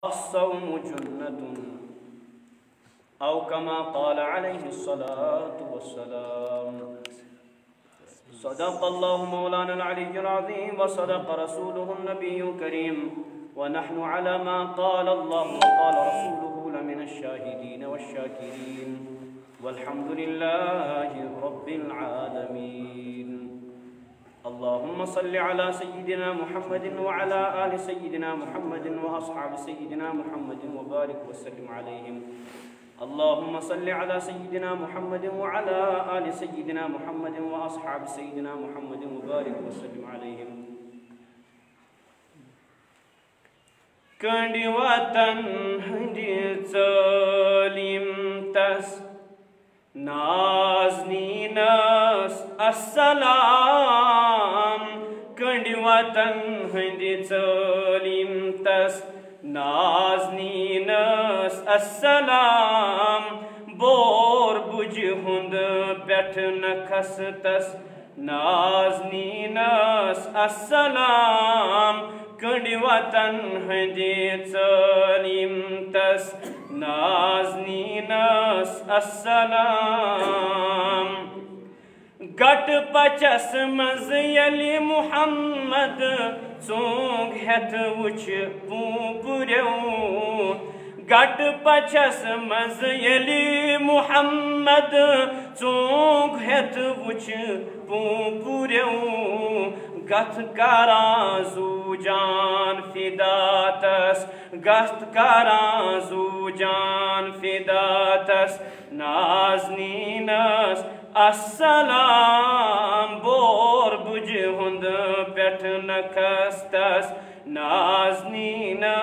الصوم جنة أو كما قال عليه الصلاة والسلام. صدق الله مولانا العلي العظيم وصدق رسوله النبي الكريم ونحن على ما قال الله وقال رسوله لمن الشاهدين والشاكرين والحمد لله رب العالمين. اللهم صل على سيدنا محمد وعلى آل سيدنا محمد وأصحاب سيدنا محمد وبارك وسلم عليهم. اللهم صل على سيدنا محمد وعلى آل سيدنا محمد وأصحاب سيدنا محمد وبارك وسلم عليهم. كندي وطن هندي ظالم تس نازنینس السلام. کندی وطن ہندی ظالم تس نازنینس السلام. بور بج ہند پیٹھ نکھس تس نازنینس السلام. کندی وطن ہندی ظالم تس نازنینس السلام. گٹ پچس مز یلی محمد ژونگ ہیتھ وچھ پوپریو. گٹ پچس مز یلی محمد ژونگ ہیتھ وچھ پوپریو. گتھ کراں زو جان فداتس گتھ کراں زو جان فداتس نازنینس السلام. بور بج ہند پیٹھ نکھستس نازنینس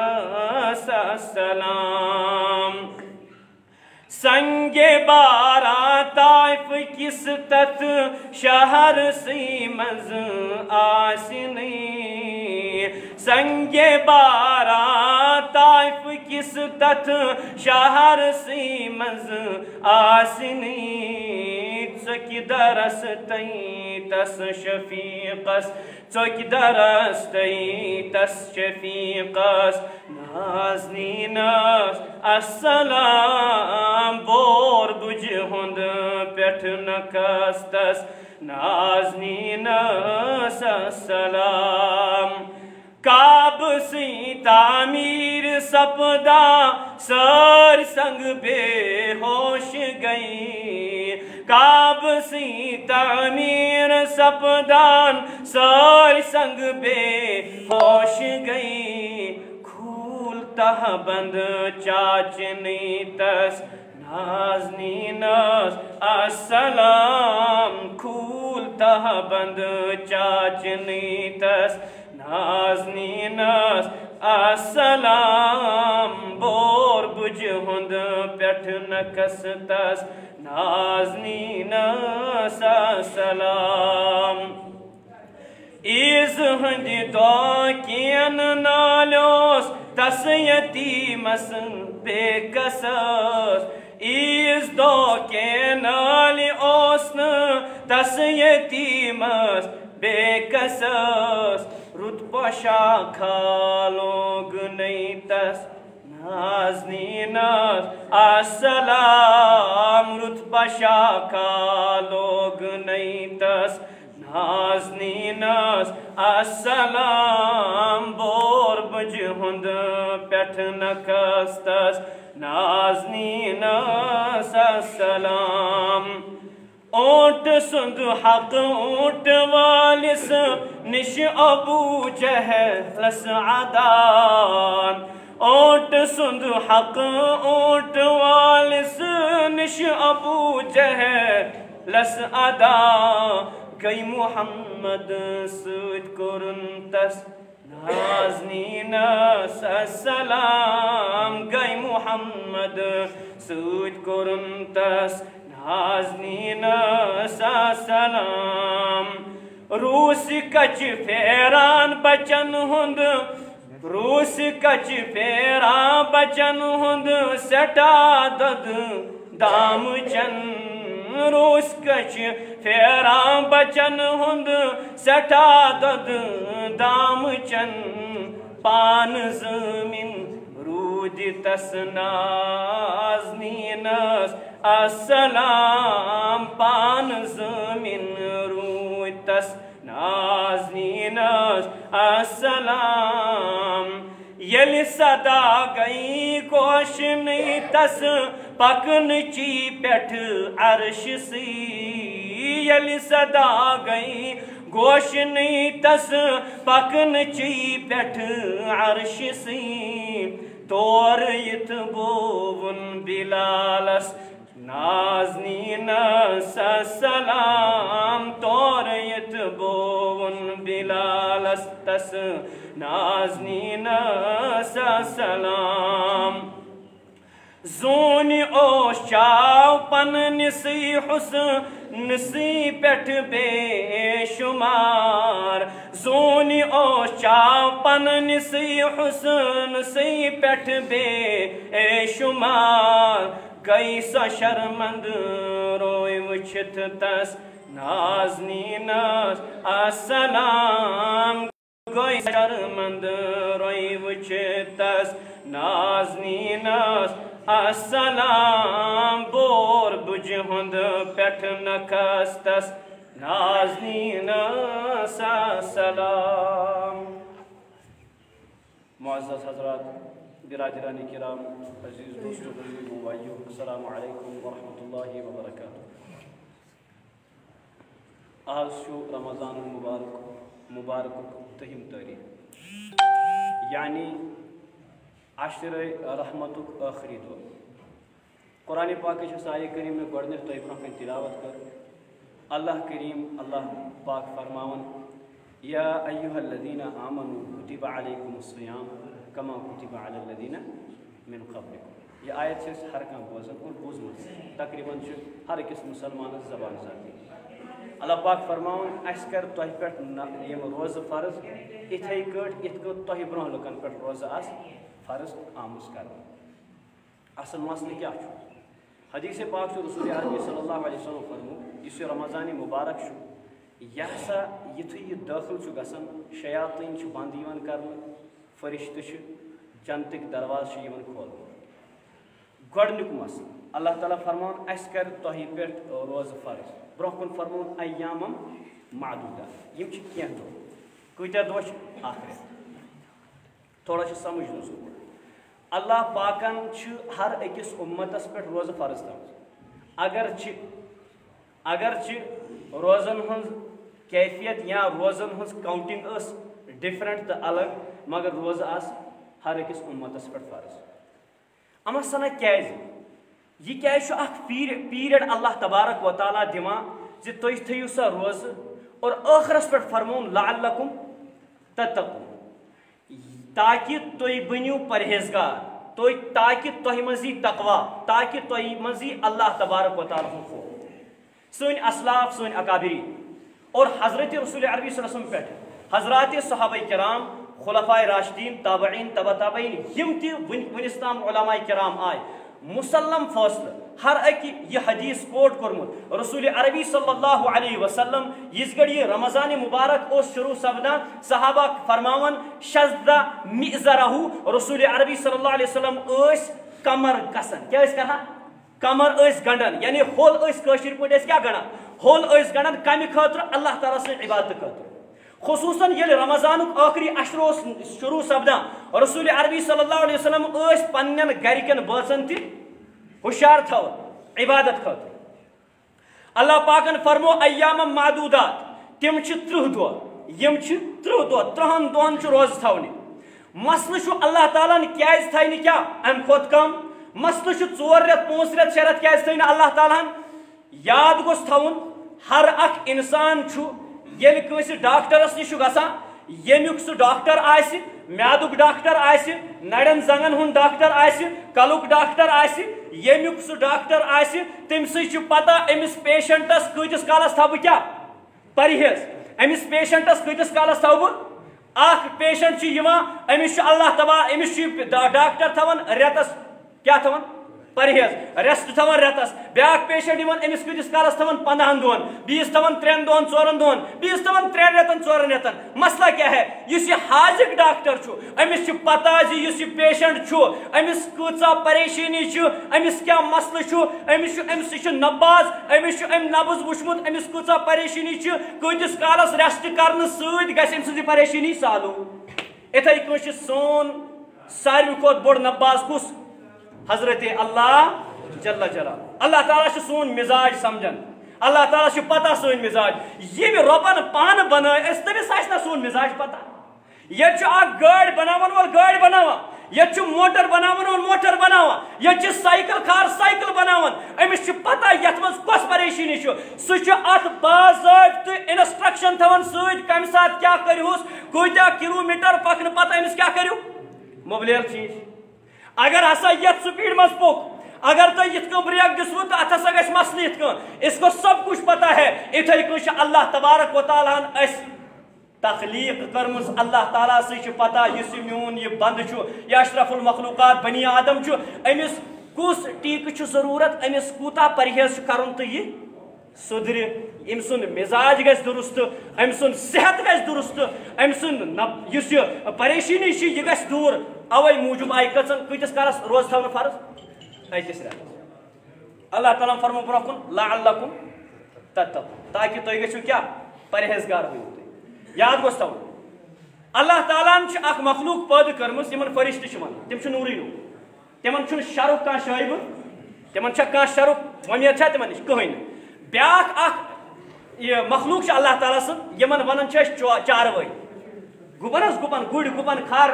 السلام. سنگ بارا طائف کس تت شہر سی مز آسنی. سنگ بارا طائف کس تت شہر سی مز آسنی. ژک درس تئی تس شفیقس ژک درس تئی تس شفیقس نازنینس السلام. بور بج ہند پیٹھ نکھستس نازنینس السلام. کعب سی تعمیر سپدا سر سنگ بے ہوش گئی. کعب سی تعمیر سپدان سر سنگ بے ہوش گئی. کھولتا بند چاچنی تس نازنینس السلام. کھولتا بند چاچنی تس نازنینس السلام. بور بج ہند پیٹھ نکھستس نازنینس السلام. عیز ہندی دعا کین نالیوس تس یتیمس بے قصص. عیز دعا کے نالی اوسن تس یتیمس بے قصص. رتبہ شاخا لوگ نہیں تس نازنینس السلام. رتبہ شاخا لوگ نہیں تس نازنینس السلام. بور بج ہند پیٹھ نکھستس نازنینس السلام. اونٹ سند حق اونٹ والس نش ابو جہلس عدان. اونٹ سند حق اونٹ والس نش ابو جہلس عدان. گئی محمد سۭتۍ کوٚرُن تس نازنینس السلام. گئی محمد سۭتۍ کوٚرُن تس نازنینس السلام. روس کچ پھیران بچن ہند روس کچ پھیران بچن ہند سٹھاہ دد دام چن. روس کچ پھیران بچن ہند سٹھاہ دد دام چن. پان زمین رو دِتس نازنینس السلام پان زمین رویتس نازنینس السلام یل صدا گئی کوشنی تس پکن چی پیٹھ عرش سی یل صدا گئی گوشنی تس پکن چی پیٹھ عرش سی تور یت بوون بلالس نازنینس السلام تور یت بوون بلالس تس نازنینس السلام زونی اوش چاو پننسی حسنسی پیٹھ بے شمار زونی اوش چاو پننسی حسنسی پیٹھ بے شمار گئی سا شرمند روی وچھت تس نازنینس السلام گئی شرمند روی وچھت تس نازنینس السلام بور بج ہند پیٹھ نکستس نازنینس السلام معزز حضرات برادران کرام عزیز دوستو بھائیو السلام علیکم ورحمۃ اللہ وبرکاتہ آج شو رمضان المبارک تہم تاریخ یعنی عشر رحمت آخری دو قرآن پاک آیہ کریم میں گۄڈنیٚتھ تۄہہِ برونٛہہ کَنہِ تلاوت کر اللہ کریم اللہ پاک فرماون یا ایہا الذین آمنوا کتب علیکم الصیام کما کتب علی الذین من قبلکم یہ آیت سے ہر کانٛہہ بوزان اور بوزمت تقریباً ہر أکِس مسلمانس زبان ذاتی اللہ پاک فرماون اَسہِ کر تۄہہِ پٮ۪ٹھ یِم روزٕ فرض یِتھَے کٲٹھۍ یِتھ کٲٹھۍ تۄہہِ برونٛہہ لُکن پٮ۪ٹھ روزٕ آسہٕ فرض آمٕژ کرنہٕ اصل مسئلہ کیا چھُ حدیث پاک چھُ رسول عربی صلی اللہ علیہ وسلم فرموت یُس یہِ رمضان مبارک چھُ یہِ ہسا یِتھُے یہِ دٲخل چھُ گژھان شیاطیٖن چھِ بنٛد یِوان کرنہٕ فرشتہٕ چھِ جنتٕکۍ دروازٕ چھِ یِوان کھولنہٕ گۄڈنیُک مسلہٕ اللہ تعالیٰ فرماون اَسہِ کر تۄہہِ پٮ۪ٹھ روزٕ فرض برونٛہہ کُن فرماون ایامم معدوٗدات یِم چھِ کینٛہہ دۄہ کۭتیاہ دۄہ چھِ اکھ رٮ۪تھ تھوڑا چھِ سمجھنہٕ ضروٗرت اللہ پاکن چھِ ہر أکِس اُمتس پٮ۪ٹھ روزٕ فرض تھٲومٕژ اگرچہِ روزن ہٕنٛز کیفیت یا روزن ہٕنٛز کاؤنٹنگ ٲس ڈفرنٹ تہٕ الگ مگر روزٕ آسہٕ ہر أکِس اُمتس پٮ۪ٹھ فرض اما سنا کیازِ یہ کیازِ چھُ اکھ پیریڈ اللہ تبارک و تعالیٰ دِوان زِ تُہۍ تھٲیِو سا روزٕ اور ٲخرس پٮ۪ٹھ فرموون لعلکم تتقون تاکہ تُہۍ بٔنِو پرہیزگار تاکہ تۄہہِ منٛز یی تقوا تاکہ تۄہہِ منٛز یی اللہ تبارک و تعالیٰ ہُنٛد خوف سٲنۍ اسلاف سٲنۍ اکابری اور حضرت رسول عربی صلی اللہ علیہ وسلم پٮ۪ٹھ حضرات صحابہ کرام خلفائے راشدین تابعین تبع تابعین یم تہِ وُنِس تام علماء کرام آئے مسلم فٲصلہٕ ہر اکہِ یہ حدیث کوٹ کورمُت رسول عربی صلی اللہ علیہ وسلم یِژ گھڑِ یہ رمضان مبارک اوس شروع سپدان صحابہ فرماون شزد مئزرہ رسول عربی صلی اللہ علیہ وسلم ٲسۍ کمر کسان کیا ٲسۍ کران کمر ٲسۍ گنڈان یعنی ہول ٲسۍ کٲشِر پٲٹھۍ ٲسۍ کیاہ گنڈان ہول ٲسۍ گنڈان کمہِ خٲطرٕ اللہ تعالیٰ سٕنٛزِ عبادتہٕ خٲطرٕ خصوصاً ییٚلہِ رمضانُک ٲخری عشر اوس شروع سپدان رسول عربی صلی اللہ علیہ وسلم ٲسۍ پننٮ۪ن گرِکٮ۪ن بٲژن تہِ ہوشیار تھاوان عبادت خاطر اللہ پاکن فرمو ایام معدودات تم 30 دۄہ یم 30 دۄہ 30 دۄہن چھُ روزٕ تھاونہِ مسلہٕ چھُ اللہ تعالیٰ کیازِ تھایہِ نہٕ کیاہ امہِ کھۄتہٕ کم مسلہٕ چھُ 4 رٮ۪تھ 5 رٮ۪تھ 6 رٮ۪تھ کیازِ تھٲے نہٕ اللہ تعالیٰ ہن یاد گوٚژھ تھاوُن ہر اکھ انسان چھُ ییٚلہِ کٲنٛسہِ ڈاکٹرس نِش چھُ گژھان ییٚمیُک سُہ ڈاکٹر آسہِ میادُک ڈاکٹر آسہِ نرٮ۪ن زنٛگن ہُنٛد ڈاکٹر آسہِ کلُک ڈاکٹر آسہِ ییٚمیُک سُہ ڈاکٹر آسہِ تٔمۍ سٕے چھُ پتہ أمِس پیشنٹس کۭتِس کالس تھاوٕ بہٕ کیاہ پرہیز أمِس پیشنٹس کۭتِس کالس تھاوٕ بہٕ اکھ پیشنٹ چھُ یِوان أمِس چھُ اللہ تعالیٰ أمِس چھُ ڈاکٹر تھاوان رٮ۪تس کیاہ تھاوان پرہیز ریسٹ تھوان رتس بیاکھ پیشنٹ یوان امس کتس کالس تھوان 15 دۄہن بیس تھوان 3 دۄہن 4 دۄہن بیس تھوان 3 رٮ۪تن 4 رٮ۪تن مسئلہ کیا ہے اس یہ حاضق ڈاکٹر چھُ امس چھُ پتہ زِ یُس یہ پیشنٹ چھُ امس کۭژاہ پریشانی چھُ امس کیا مسئلہ چھُ امس چھُ نباز امس چھُ ام نبض وٕچھمُت امس کۭژاہ پریشانی چھِ کۭتِس کالس ریسٹ کرنہٕ سۭتۍ گژھِ امہِ سٕنٛز پریشانی سالو اِتھَے کٔنۍ چھُ سون ساروی کھۄتہٕ بوٚڑ نباز کُس حضرت اللہ جل جلال اللہ تعالیٰ چھُ سون مزاج سمجھان اللہ تعالیٰ چھُ پتہ سٲنۍ مزاج ییٚمہِ رۄبن پانہٕ بنٲے أسۍ تٔمِس آسہِ نا سون مزاج پتہ ییٚتہِ چھُ اکھ گٲڑۍ بناون وول گٲڑۍ بناوان ییٚتہِ چھُ موٹر بناون وول موٹر بناوان ییٚتہِ چھُ سایکل خار سایکل بناوان أمِس چھُ پتہ یتھ منٛز کۄس پریشٲنی چھُ سُہ چھُ اتھ باضٲبطہٕ انسٹرکشن تھاوان سۭتۍ کمہِ ساتہٕ کیاہ کٔرۍہوس کۭتیاہ کلوٗمیٹر پکنہٕ پتہٕ أمِس کیاہ کٔرِو موبلیل چینج اگر ہسا یتھ سپیڈ مز پوٚک اگر تُہۍ یِتھ کٔنۍ بریک دِسوٕ تہٕ اتھ ہسا گژھِ مسلہٕ یِتھ کٔنۍ اس کو سب کچھ پتہ ہے اِتھَے کٔنۍ چھُ اللہ تبارک و تعالیٰ ہن اسہِ تخلیق کٔرمٕژ اللہ تعالیٰ سٕے چھُ پتہ یُس یہِ میون یہِ بنٛدٕ چھُ یا اشرف المخلوقات بنی آدم چھُ أمِس کُس ٹیٖکہٕ چھُ ضروٗرت أمِس کوٗتاہ پرہیز چھُ کرُن تہٕ یہِ سُدرِ أمۍ سُنٛد مزاج گژھِ درست أمۍ سُنٛد صحت گژھِ درست أمۍ سُنٛد یُس یہِ پریشٲنی چھِ یہِ گژھِ دوٗر اوے موٗجوٗب آیہِ کۭتِس کالس روزٕ تھاونہٕ فرض أکِس رٮ۪تس اللہ تعالیٰ فرمو برونٛہہ کُن لعلکم تتقون تاکہِ تُہۍ گٔژھِو کیاہ پرہیزگار بٔنِو تُہۍ یاد گوٚژھ تھاوُن اللہ تعالیٰ ہن چھِ اکھ مخلوق پٲدٕ کٔرمٕژ یِمن فرشتہٕ چھِ ونان تِم چھِ نوٗرٕے نوٗر تِمن چھُنہٕ شرُک کانٛہہ شٲیبہٕ تِمن چھا کانٛہہ شرُک وۄمید چھا تِمن نِش کٕہٕنۍ نہٕ بیاکھ اکھ یہ مخلوق چھُ اللہ تعالیٰ سُنٛد یِمن ونان چھِ أسۍ چاروٲے گُپن حظ گُپن گُرۍ گُپن کھار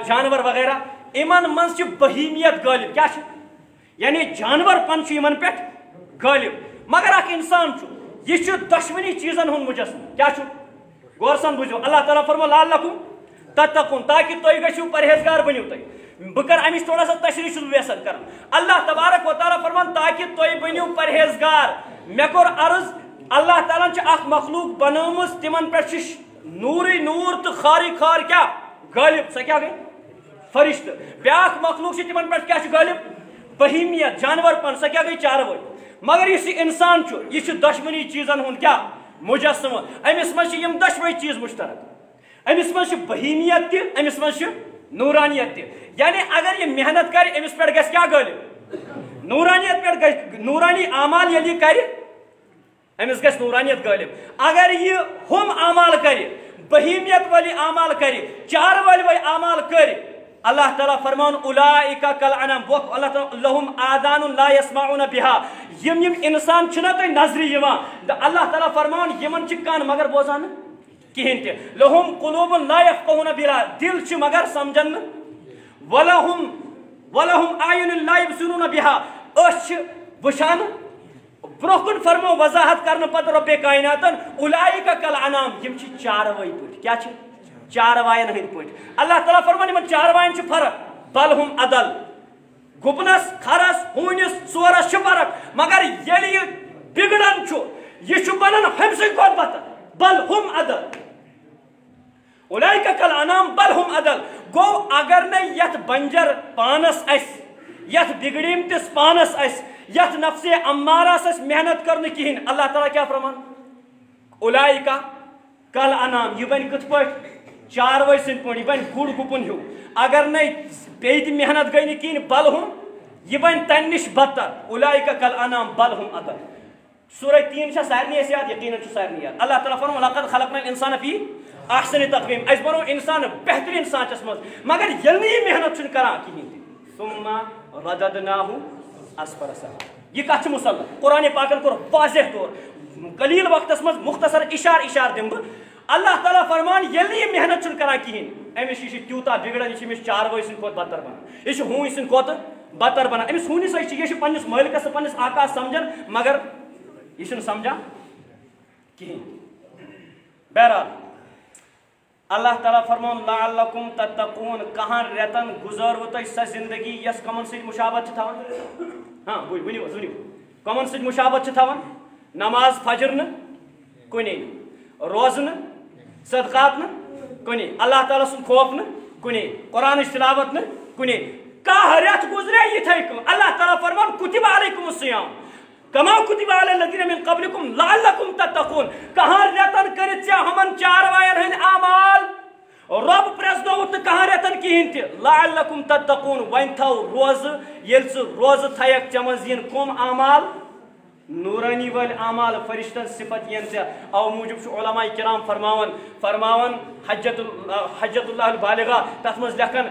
جانور وغیرہ یِمن منٛز چھِ بہیمیت غٲلب کیاہ چھُ یعنی جانور پن چھُ یِمن پٮ۪ٹھ غٲلب مگر اکھ انسان چھُ یہِ چھُ دۄشوٕنی چیٖزن ہُنٛد مُجسم کیاہ چھُ غور سان بوٗزِو اللہ تعالیٰ فرمو لعلکم تتقون تاکہِ تُہۍ گٔژھِو پرہیزگار بٔنِو تُہۍ بہٕ کرٕ امِچ تھوڑا سا تشریح چھُس بہٕ یژھان کرُن اللہ تبارک و تعالیٰ فرمان تاکہِ تُہۍ بٔنِو پرہیزگار مےٚ کوٚر عرض اللہ تعالیٰ ہن چھِ اکھ مخلوق بنٲومٕژ تِمن پٮ۪ٹھ چھُ نوٗرٕے نوٗر تہٕ خارٕے خار کیاہ غٲلب سۄ کیاہ گٔے فرشتہٕ بیاکھ مخلوق چھِ تِمن پٮ۪ٹھ کیاہ چھُ غٲلب بہیمیت جانور پن سۄ کیاہ گٔے چاروٲے مگر یُس یہِ انسان چھُ یہِ چھُ دۄشوٕنی چیٖزن ہُنٛد کیاہ مجسمہٕ أمِس منٛز چھِ یِم دۄشوے چیٖز مُشترک أمِس منٛز چھِ بہیمیت تہِ أمِس منٛز چھِ نوٗرانیت تہِ یعنی اگر یہِ محنت کرِ أمِس پٮ۪ٹھ گژھِ کیاہ غٲلب نوٗرانیت پٮ۪ٹھ گژھِ نوٗرانی اعمال ییٚلہِ یہِ کرِ أمِس گژھِ نوٗرانیت غٲلب اگر یہِ ہُم اعمال کرِ بہیمیت وٲلی اعمال کرِ چارٕ وٲلۍ اعمال کٔرۍ اللہ تعالیٰ فرمان اولئک کالانعام اللہ تعالیٰ لہم آذان لا یسمعون بها یم انسان چھِنا تۄہہِ نظرِ یِوان اللہ تعالیٰ فرمان یِمن چھِ کن مگر بوزان نہٕ کِہینۍ تہِ لہم قلوب لا یفقهون بها دل چھِ مگر سمجھان نہٕ ولہم اعین لا یبصرون بها أچھ چھِ وٕچھان برونٛہہ کُن فرمو وضاحت کرنہٕ پتہٕ رۄبِ کایناتن اولئک کالانعام یِم چھِ چاروٲے پٲٹھۍ کیاہ چھِ چاروایَن ہٕنٛدۍ پٲٹھۍ اللہ تعالیٰ فرمان یِمن چاروایَن چھِ فرق بل ہُم عدل گُپنس کھرس ہوٗنِس ژورس چھِ فرق مگر ییٚلہِ یہِ بِگڑان چھُ یہِ چھُ بنان ہُمہِ سٕنٛدۍ کھۄتہٕ بدتر بل ہُم عدل اولئک کالانعام بل ہُم عدل گوٚو اگر نہٕ یتھ بنجر پانس اسہِ یتھ بِگڑیمتِس پانس اسہِ یتھ نفسِ امارس اسہِ محنت کرنہٕ کِہینۍ اللہ تعالیٰ کیاہ فرمان اولئک کالانعام یہِ بنہِ کِتھ پٲٹھۍ چاروٲے سٕنٛدۍ پٲٹھۍ یہِ بنہِ گُر گُپن ہیوٗ اگر نَے بیٚیہِ تہِ محنت گٔے نہٕ کِہینۍ بل ہُم یہِ بنہِ تمہِ نِش بدتر اولئک کالانعام بل ہُم عدل سورہ 3 چھا سارنٕے اَسہِ یاد یقیٖنن چھُ سارنٕے یاد اللہ تعالیٰ فرمو لقد خلقنا الانسان فی احسن تقویٖم أسۍ بنوو انسان بہتریٖن سانچس منٛز مگر ییٚلہِ نہٕ یہِ محنت چھُنہٕ کران کِہینۍ تہِ ثم رددناہ اسفل سافلین یہِ کتھ چھِ مُسلط قرآنِ پاکن کوٚر واضح طور قلیٖل وقتس منٛز مختصر اشارٕ دِمہٕ بہٕ اللہ تعالیٰ فرمان ییٚلہِ نہٕ یہِ محنت چھُنہٕ کران کِہینۍ أمِس یہِ چھِ تیوٗتاہ بِگڑان یہِ چھِ أمِس چاروٲے سٕنٛدۍ کھۄتہٕ بدتر بنان یہِ چھُ ہوٗنۍ سٕنٛدۍ کھۄتہٕ بدتر بنان أمِس ہوٗنِس سۭتۍ چھِ یہِ چھِ پننِس مٲلکس تہٕ پننِس آقاہس سمجھان مگر یہِ چھُنہٕ سمجھان کِہینۍ بہرحال اللہ تعالیٰ فرمون لعلکم تتقون کہن رٮ۪تن گُزٲروٕ تۄہہِ سۄ زندگی یۄس کمن سۭتۍ مُشابت چھِ تھاوان ؤنِو حظ ؤنِو کمن سۭتۍ مُشابت چھِ تھاوان نماز فجر نہٕ کُنے روزٕ نہٕ صدقات نہٕ کُنے اللہ تعالیٰ سُنٛد خوف نہٕ کُنے قرآنٕچ تلاوت نہٕ کُنے کاہ رت گزرے یتھے کن اللہ تعالیٰ فرمان کتب علیکم الصیام کما کتب علی الذین من قبلکم لعلکم تتقون کہاں رتن کرت ژےٚ ہمن چاروایَن ہٕنٛدۍ اعمال رب پرزنوت تو کہاں رتن کہین تہ لعلکم تتقون ون تھو روز یل ژٕ روز تھیک ژےٚ منٛز یِن کم اعمال نورانی ول اعمال فرشتن صفت ین ژےٚ او موجوب علماء کرام فرماون حجت اللہ البالغہ تتھ منٛز لیکھان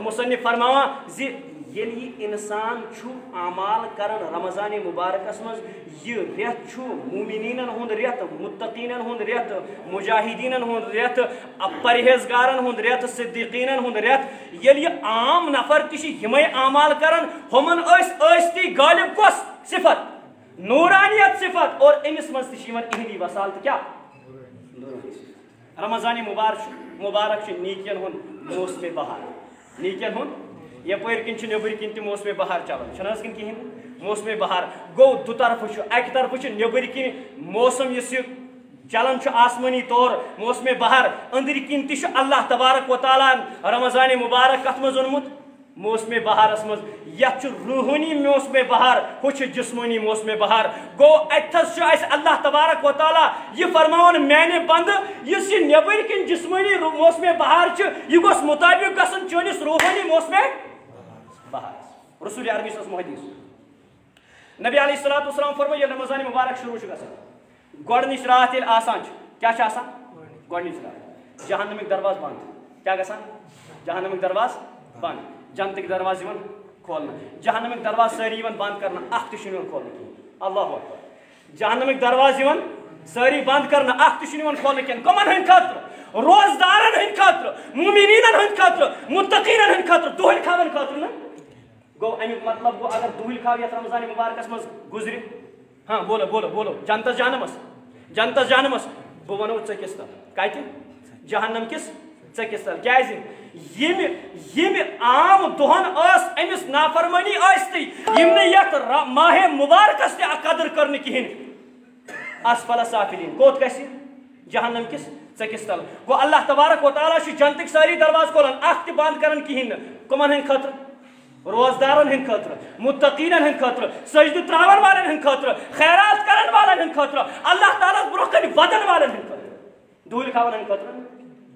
مصنف فرماوان زِ ییٚلہِ یہِ انسان چھُ اعمال کران رمضان مبارکس منٛز یہِ رٮ۪تھ چھُ مومنیٖنن ہُنٛد رٮ۪تھ متقیٖنن ہُنٛد رٮ۪تھ مجاہدیٖنن ہُنٛد رٮ۪تھ پرہیزگارن ہُنٛد رٮ۪تھ صدیقیٖنن ہُنٛد رٮ۪تھ ییٚلہِ یہِ عام نفر تہِ چھِ یِمے اعمال کران ہُمن ٲسۍ غالب کۄس صفت نورانیت صفت اور أمِس منٛز تہِ چھِ یِوان اِہنٛدی وسالت کیٛاہ رمضان مبارک چھُ نیٖکین ہُنٛد موسمِ بہار نیٖکین ہُنٛد یپٲرۍ کِنۍ چھُ نیٚبٕرۍ کِنۍ تہِ موسمِ بہار چلان چھُنہٕ حظ کِنہٕ کِہیٖنۍ موسمِ بہار گوٚو دُطرفہٕ چھُ اکہِ طرفہٕ چھُ نیٚبٕرۍ کِنۍ موسم یُس یہِ چلان چھُ آسمٲنی طور موسمِ بہار أنٛدرۍ کِنۍ تہِ چھُ اللہ تبارک و تعالیٰ رمضان مبارک کتھ منٛز اوٚنمُت موسمِ بہارس منٛز یتھ چھُ روحٲنی موسمِ بہار ہُہ چھُ جسمٲنی موسمِ بہار گوٚو اتتھس چھُ اسہِ اللہ تبارک و تعالیٰ یہِ فرماوان میانہِ بندٕ یُس یہِ نیٚبٕرۍ کِنۍ جسمٲنی موسمِ بہار چھُ یہِ گوٚژھ مُطابق گژھُن چٲنِس روحٲنی موسمِ بہار رسول عربی صلی اللہ علیہ وسلم نبی علیہ الصلوۃ والسلام فرمو ییٚلہِ رمضان مبارک شروع چھُ گژھان گۄڈنِچ رات ییٚلہِ آسان چھُ کیٛاہ چھُ آسان گۄڈنِچ رات جہنمٕکۍ دروازٕ بنٛد کیٛاہ گژھان جہنمٕکۍ دروازٕ بنٛد جنتٕکۍ دروازٕ یِوان کھولنہٕ جہنمٕکۍ دروازٕ سٲری یِوان بنٛد کرنہٕ اکھ تہِ چھُنہٕ یِوان کھولنہٕ کِہیٖنۍ اللہ اکبر جہنمٕکۍ دروازٕ یِوان سٲری بنٛد کرنہٕ اکھ تہِ چھُنہٕ یِوان کھولنہٕ کِہیٖنۍ کٕمن ہٕنٛدۍ خٲطرٕ روزدارن ہٕنٛدۍ خٲطرٕ مومنیٖنن ہٕنٛدۍ خٲطرٕ متقیٖنن ہٕنٛدۍ خٲطرٕ دۄہلہِ خاوَن خٲطرٕ نہٕ گوٚو امیُک مطلب گوٚو اگر دۄہلہِ خاو یتھ رمضان مبارکس منٛز گُزرِ ہاں بولو جنتس جہنمس بہٕ ونو ژےٚ کِس تل کتہِ جہنم کِس ژےٚ کِس تل کیٛازِ ییٚمہِ عام دۄہن ٲس أمِس نافرمٲنی ٲسۍ یِم نہٕ یتھ ماہِ مبارکس تہِ قدر کٔر نہٕ کِہیٖنۍ اسفل سافلین کوٚت گژھِ جہنم کِس ژےٚ کِس تل گوٚو اللہ تبارک و تعالیٰ چھُ جنتٕکۍ سٲری دروازٕ کھولان اکھ تہِ بنٛد کران کِہیٖنۍ نہٕ کٕمن ہٕنٛدۍ خٲطرٕ روزدارن ہٕنٛدۍ خٲطرٕ متقیٖنن ہٕنٛدۍ خٲطرٕ سجدٕ تراون والٮ۪ن ہٕنٛدۍ خٲطرٕ خیرات کرن والٮ۪ن ہٕنٛدۍ خٲطرٕ اللہ تعالیٰ برونٛہہ کنہِ ودن والٮ۪ن ہٕنٛدۍ خٲطرٕ دۄہلہِ کھاون ہٕنٛدۍ خٲطرٕ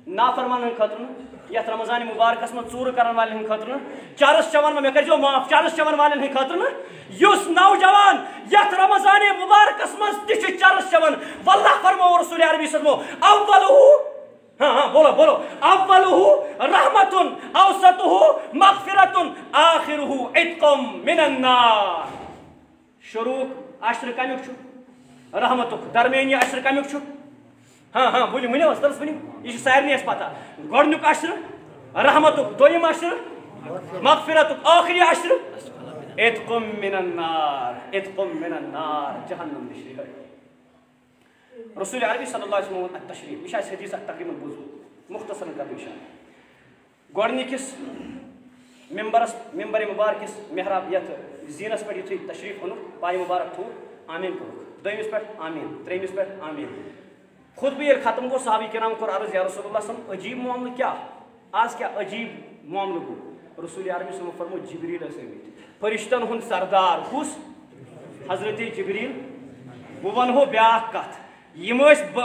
نافرمانن ہٕنٛدۍ خٲطرٕ نہٕ یتھ رمضان مبارکس منٛز ژوٗرٕ کرن والٮ۪ن ہٕنٛدۍ خٲطرٕ نہٕ چرس چٮ۪ون مےٚ کٔرۍزیو معاف چرس چٮ۪ون والٮ۪ن ہٕنٛدۍ خٲطرٕ نہٕ یُس نوجوان یتھ رمضان مبارکس منٛز تہِ چھُ چرس چٮ۪ون واللہ فرمو رسول عربی فرمو اولہ ہاں بولو اولہ رحمتن اوسطہ مغفرتن آخرہ عتق من النار شروع عشر کمیُک چھُ رحمتُک درمیٲنی عشر کمیُک چھُ ہاں ؤنِو حظ تلس ؤنِو یہِ چھُ سارنٕے اَسہِ پتہ گۄڈنیُک عشر رحمتُک دوٚیِم عشر مغفرتُک ٲخری عشر عتق من النار جہنم نِش رِہٲیی رسول عربی صلی اللہ علیہ وسلم تشریف یہ حدیث تقریباً بوٗزمُت مختصر کرنہٕ اِشارٕ گۄڈنِکِس ممبر مبارکِس محراب یتھ زیٖنس پٮ۪ٹھ یُتھُے تشریف اوٚنُکھ پایہِ مبارک تھوٚو آمیٖن کوٚرُکھ دوٚیمِس پٮ۪ٹھ آمیٖن ترٛیٚیمِس پٮ۪ٹھ آمیٖن خطبہٕ ییٚلہِ ختم گوٚو صحابہ کرام کوٚر عرض یا رسول اللہ صلی عجیٖب معاملہٕ کیٛاہ آز کیٛاہ عجیٖب معاملہٕ گوٚو رسول عربی صلی اللہ فرمو جبریٖل ٲسۍ ٲمٕتۍ فرشتن ہُنٛد سردار کُس حضرت جبریٖل بہٕ ونہو بیٛاکھ کتھ یم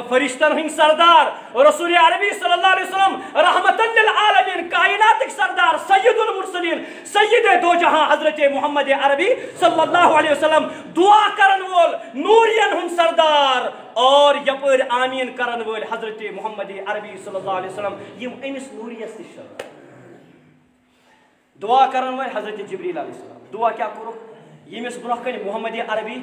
فرشتن ہند سردار رسول عربی صلی اللہ علیہ وسلم رحمت للعالمین کائنات سردار سید المرسلین سید دو جہاں حضرت محمد عربی صلی اللہ علیہ وسلم دعا کرن وول نورین ہند سردار اور یپر آمین کرن وول حضرت محمد عربی صلی اللہ علیہ وسلم یم امس نوریس تہ دعا کرن وول حضرت جبریل علیہ السلام دعا کیا کرو یمس برونٛہہ کنہِ محمد عربی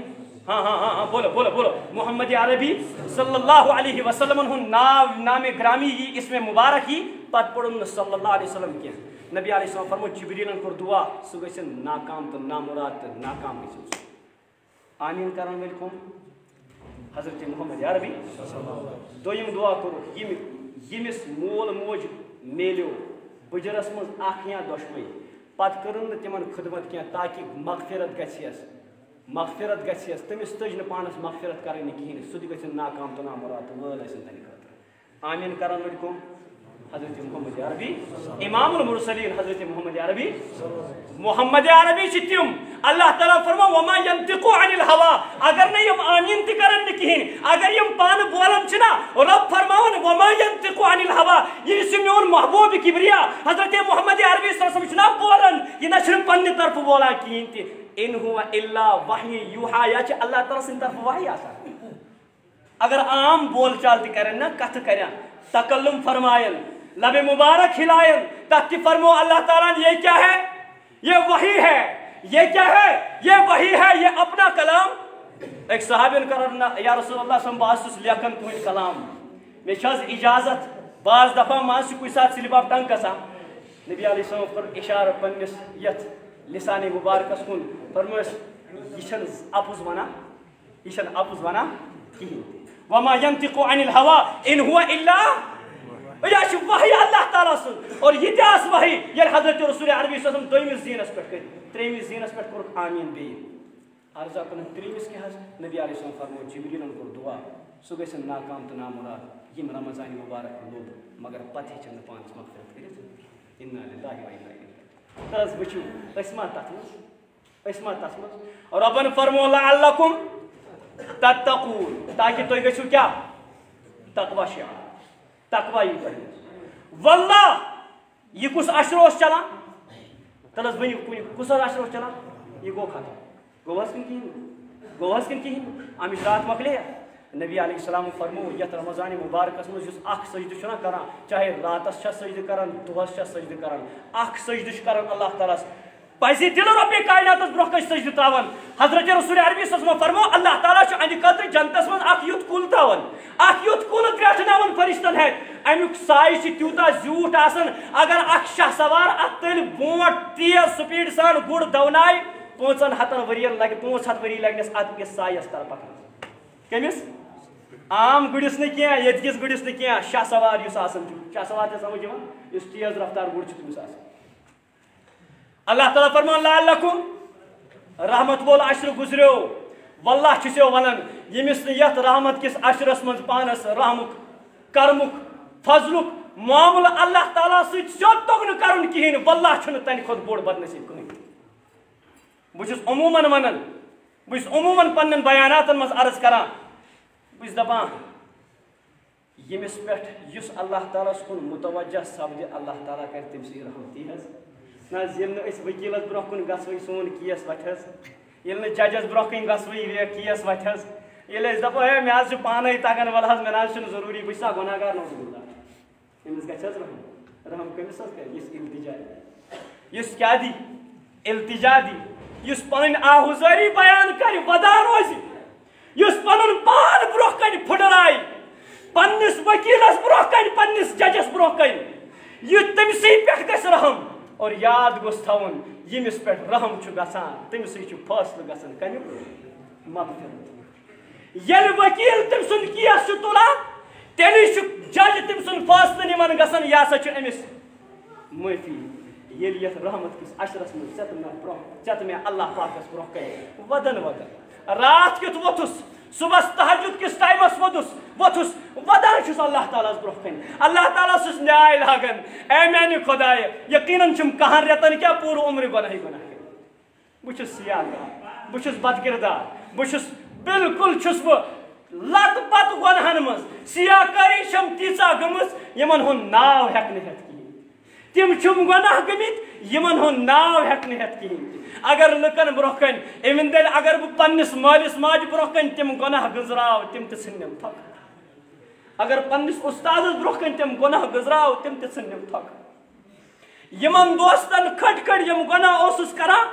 ہاں بولو محمد عربی صلی اللہ علیہ وسلم ہن نام گرامی یہ اسم مبارک ہی پتہ پڑھن صلی اللہ علیہ وسلم کی نبی علیہ السلام فرمو جبریلن کور دعا سہ گژھن ناکام تو نامراد تو ناکام گژھن آمین کرن ول کم حضرت محمد عربی دویم دعا کرو یمس مول موج میلیو بجرس مز اخ یا دشوئی پتہ کرن تمن خدمت کی تاکہ مغفرت گھس تمس تج نا پانس مغفرت کریں کہین سہ گھن ناکام تو نامراد تو وٲل ٲسِن تمہِ خٲطرٕ آمین کرن ول کم حضرت محمد عربی امام المرسلین حضرت محمد عربی محمد عربی تم اللہ تعالیٰ فرما وما ينطق عن الهوى اگر نہیں یم آمین تہ کرن کہین اگر یم پان بولن چھنا رب فرماون وما ينطق عن الهوى یہ میون محبوب کبریا حضرت محمد عربی صلی اللہ علیہ وسلم چھنا بولن یہ نہ پنہ طرف بولا کہین تہ ان هو الا وحی یوحا یہ اللہ تعالیٰ سن طرف وحی آسان اگر عام بول چال تہ کرن نا کتھ کرن تکلم فرمائن لب مبارک ہلائن تک فرمو اللہ تعالیٰ نے یہ کیا ہے یہ وحی ہے یہ کیا ہے یہ وحی ہے یہ اپنا کلام ایک صحابی کرنا یا رسول اللہ صلی اللہ علیہ وسلم لیکن تہند کلام میں چھز اجازت بعض دفعہ مانس کوئی ساتھ سلباب تنگ گژھان نبی علیہ السلام کر اشارہ پنس یت لسان مبارکس کن فرموس یہ اپز ونان یہ اپز ونان کہین وما ينطق عن الهوى ان هو الا یہ وحی اللہ تعالیٰ سن اور یہ تیاس وحی یہ حضرت رسول عربی صلی اللہ علیہ وسلم دویمس دینس پہ کر تریمس دینس پہ کر آمین بی عرضہ کن تریمس کی حض نبی علیہ السلام فرمو جبریل ان کو دعا سو گئے ناکام تو نامراد یم رمضان مبارک لوگ مگر پتہ چند پانچ مغفرت کرت انا للہ و انا الیہ ترس بچو اسما تسمت اور ربن فرمو لعلکم تتقون تاکہ تو گچھو کیا تقوی شعار تقوی یہ پڑھیں واللہ یہ کس عشر اس چلا تلس بنی کس عشر اس چلا یہ گو ختم گوہس کن کہین امچ رات مکلے نبی علیہ السلام فرمو یت رمضان مبارکس مز اخ سجدہ چھنا کران چاہے راتس چھ سجدہ کران دہس چھ سجدہ کران اخ سجدہ کران اللہ تعالیٰ پزِ دل رب کائنات برونٛہہ کٔنۍ سجدٕ تراون حضرت رسول عربی صلی اللہ علیہ وسلم فرمو اللہ تعالیٰ چھُ اَنہِ خٲطرٕ جنتس منٛز اکھ یُتھ کُل تھاوان اکھ یُتھ کُل درٛٹھناوان فرشتن ہٮ۪تھ امیُک سایہِ چھُ تیوٗتاہ زیوٗٹھ آسان اگر اکھ شاہ سوار اتھ تٔلۍ برونٛٹھ تیز سپیٖڈ سان گُر دونایہِ 500 ؤرین لگہِ 500 ؤری لگنس اتھ کِس سایس تل پکنس کٔمِس عام گُرِس نہٕ کینٛہہ ییٚتکِس گُرِس نہٕ کینٛہہ شاہ سوار یُس آسان چھُ شاہ سوار چھا سمجھ یِوان یُس تیز رفتار گُر چھُ تٔمِس آسان اللہ تعالیٰ فرمان لعلکم رحمت وول عشر گزریو واللہ چھُسو ونان ییٚمِس نہٕ یتھ رحمت کِس عشرس منٛز پانس رحمُک کرمُک فضلُک معاملہٕ اللہ تعالیٰ سۭتۍ سیوٚد توٚگ نہٕ کرُن کِہیٖنۍ واللہ چھُنہٕ تَمہِ کھۄتہٕ بوٚڑ بدنصیٖب کٕہٕنۍ بہٕ چھُس عموٗمن ونان بہٕ چھُس عموٗمن پننٮ۪ن بیاناتن منٛز عرض کران بہٕ چھُس دپان ییٚمِس پٮ۪ٹھ یُس اللہ تعالیٰ ہس کُن متوجہ سپدِ اللہ تعالیٰ کرِ تٔمۍ سٕے رحمتی حظ نہ ییٚلہِ نہٕ أسۍ ؤکیٖلس برونٛہہ کُن گژھوٕے سون کیس وتھِ حظ ییٚلہِ نہٕ ججس برونٛہہ کُن گژھوٕے یہِ کیس وتھِ حظ ییٚلہِ أسۍ دپو ہے مےٚ حظ چھُ پانے تگان وَلہٕ حظ مےٚ نہ حظ چھُنہٕ ضروٗری بہٕ چھُسا گۄناہگار نوزبِللہ أمِس گژھِ حظ رحم کٔمِس حظ کرِ یُس التجا یُس کیٛاہ دی التجا دی یُس پنٕنۍ آہُزٲری بیان کرِ ودان روزِ یُس پنُن پان برونٛہہ کنہِ پھٕٹرایہِ پننِس ؤکیٖلس برونٛہہ کنہِ پننِس ججس برونٛہہ کنہِ یہِ تٔمسٕے پٮ۪ٹھ گژھِ رحم اور یاد گوٚژھ تھاوُن ییٚمِس پٮ۪ٹھ رحم چھُ گژھان تٔمسٕے چھُ فٲصلہٕ گژھان کمیُک مغفرت ییٚلہِ ؤکیٖل تٔمۍ سُنٛد کیس چھُ تُلان تیٚلہِ چھُ جج تٔمۍ سُنٛد فٲصلہٕ نِوان گژھان یہِ ہسا چھُ أمِس معٲفی ییٚلہِ یتھ رحمت کِس عشرس منٛز ژےٚ تہٕ مےٚ اللہ پاکس برونٛہہ کنہِ ودان راتھ کیُتھ ووٚتھُس صبحس تہجد کِس ٹایمس ووٚتھُس ودان چھُس اللہ تعالیٰ ہس برونٛہہ کنہِ اللہ تعالیٰ چھُس نیاے لاگان اے میانہِ خۄداے یقیٖنن چھُم کہن رٮ۪تن کیٛاہ پوٗرٕ عمرِ گۄناہٕے گۄناہ کٔرِتھ بہٕ چھُس سیاح گار بہٕ چھُس بد کردار بہٕ چھُس بالکل چھُس بہٕ لت پت گۄنہن منٛز سیاح کٲری چھم تیٖژاہ گٔمٕژ یِمن ہُنٛد ناو ہٮ۪کہٕ نہٕ ہٮ۪تھ کِہیٖنۍ تِم چھُم گۄناہ گٔمٕتۍ یِمن ہُنٛد ناو ہٮ۪کہٕ نہٕ ہٮ۪تھ کِہیٖنۍ اگر لُکن برونٛہہ کنہِ اِوِن اگر بہٕ پننِس مٲلِس ماجہِ برونٛہہ کنہِ تِم گۄناہ گٔنٛزراو تِم تہِ ژھٕننِم تھۄکہٕ اگر پننِس اُستادس برونٛہہ کنہِ تِم گۄناہ گٔنٛزراو تِم تہِ ژھٕننِم تھۄکہٕ یِمن دوستن کھٔٹۍ کھٔٹۍ یِم گۄناہ اوسُس کران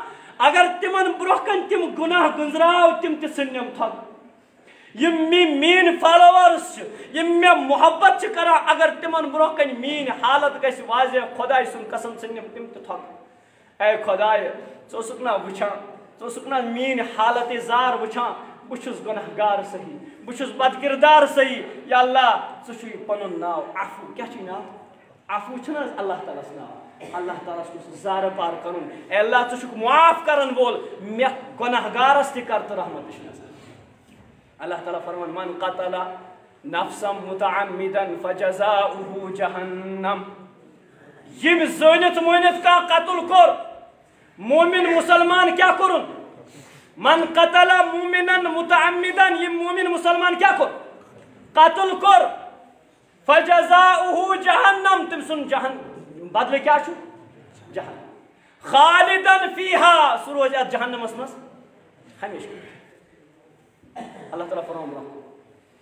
اگر تِمن برونٛہہ کنہِ تِم گۄناہ گٔنٛزراو تِم تہِ ژھٕننِم تھۄکہٕ یِم میٲنۍ فالوورٕز چھِ یِم مےٚ محبت چھِ کران اگر تِمن برونٛہہ کنہِ میٲنۍ حالت گژھِ واضح خۄداے سُنٛد قسم ژھٕننِم تِم تہِ تھۄکہٕ اے خۄداے ژٕ اوسُکھ نا وٕچھان ژٕ اوسُکھ نا میٲنۍ حالتِ زار وٕچھان بہٕ چھُس گۄناہ گار صحیح بہٕ چھُس بد کردار صحیح یا اللہ ژٕ چھُے پنُن ناو عفو کیٛاہ چھُے ناو عفو چھُنہٕ حظ اللہ تعالیٰ ہس ناو اللہ تعالیٰ ہس گوٚژھ زارٕ پار کرُن اے اللہ ژٕ چھُکھ معاف کرن وول مےٚ گۄناہ گارس تہِ کر تہٕ رحمتٕچ نظر اللہ تعالیٰ فرمان من قتل نفسا متعمدا فجزاؤه جہنم. یم زانت مونت کا قتل کر مومن مسلمان کیا کرن؟ من قتل مومنا متعمدا یم مومن مسلمان کیا کر؟ قتل کر. فجزاؤه جہنم تم سن جہنم بدل کیا چھو؟ جہنم. خالدا فیہا سہ روز ات جہنمس مز ہمیشہ. اللہ تعالیٰ فرمان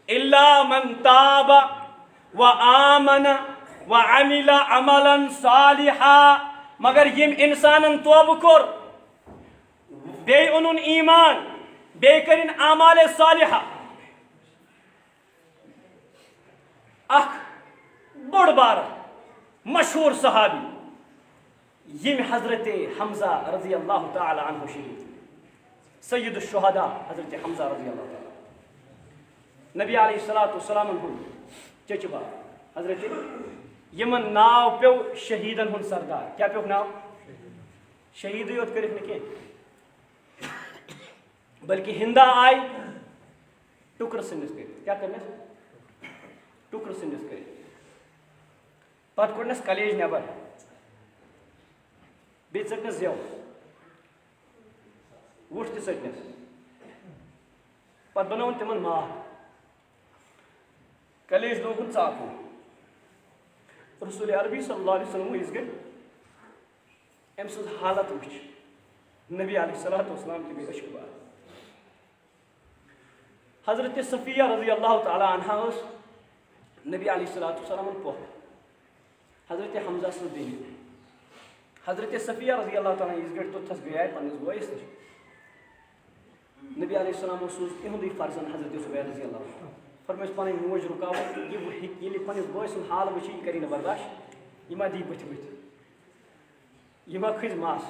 الا من تاب وآمن وعمل عملا صالحا مگر یم انسانن توبہ کر بے انن ایمان بے کرن اعمال صالحہ. اخ بڑ بار مشہور صحابی یم حضرت حمزہ رضی اللہ تعالی عنہ شہید سید الشہداء حضرت حمزہ رضی اللہ تعالی نبی علیہ السلام چچ با حضرت یمن ناو پیو شہیدن ہن سردار. کیا پیو ناو؟ شہید یوت کرت نہ کی بلکہ ہندا آئی ٹکر سندس کر. کیا کرنس؟ ٹکر سندس کر. پت کڑنس کلیج نبر بیٚیہِ ژٔٹنس زیو وُٹھ تہِ ژٔٹنس پتہٕ بنووُن تِمن ماہ کلیج لوگُن ژاپُن. رسول عربی صلی اللہ علیہ وسلم أسۍ گٔے أمۍ سٕنٛز حالت وٕچھ. نبی علیہ السلام تہِ گٔے اشک بار. حضرت صفیہ رضی اللہ تعالیٰ عنہا ٲس نبی علیہ السلام پوٚہ حضرت حمزہ سٕنٛز بیٚنہِ. حضرت صفیہ رضی اللہ تعالیٰ یِژ گٲٹۍ توٚتھس گٔیے پننِس بٲیِس نِش. نبی علیہ السلام سوٗز تِہُنٛدُے فرزن حضرت زبیر رضی اللہ عنہ فرمٲیس پنٕنۍ موج رُکاوُن ییٚلہِ پننِس بٲے سُنٛد حال وٕچھِ یہِ کری نہٕ برداشت. یہِ ما دی بٕتھِ بٕتھِ یہِ ما کھٔسۍ مس.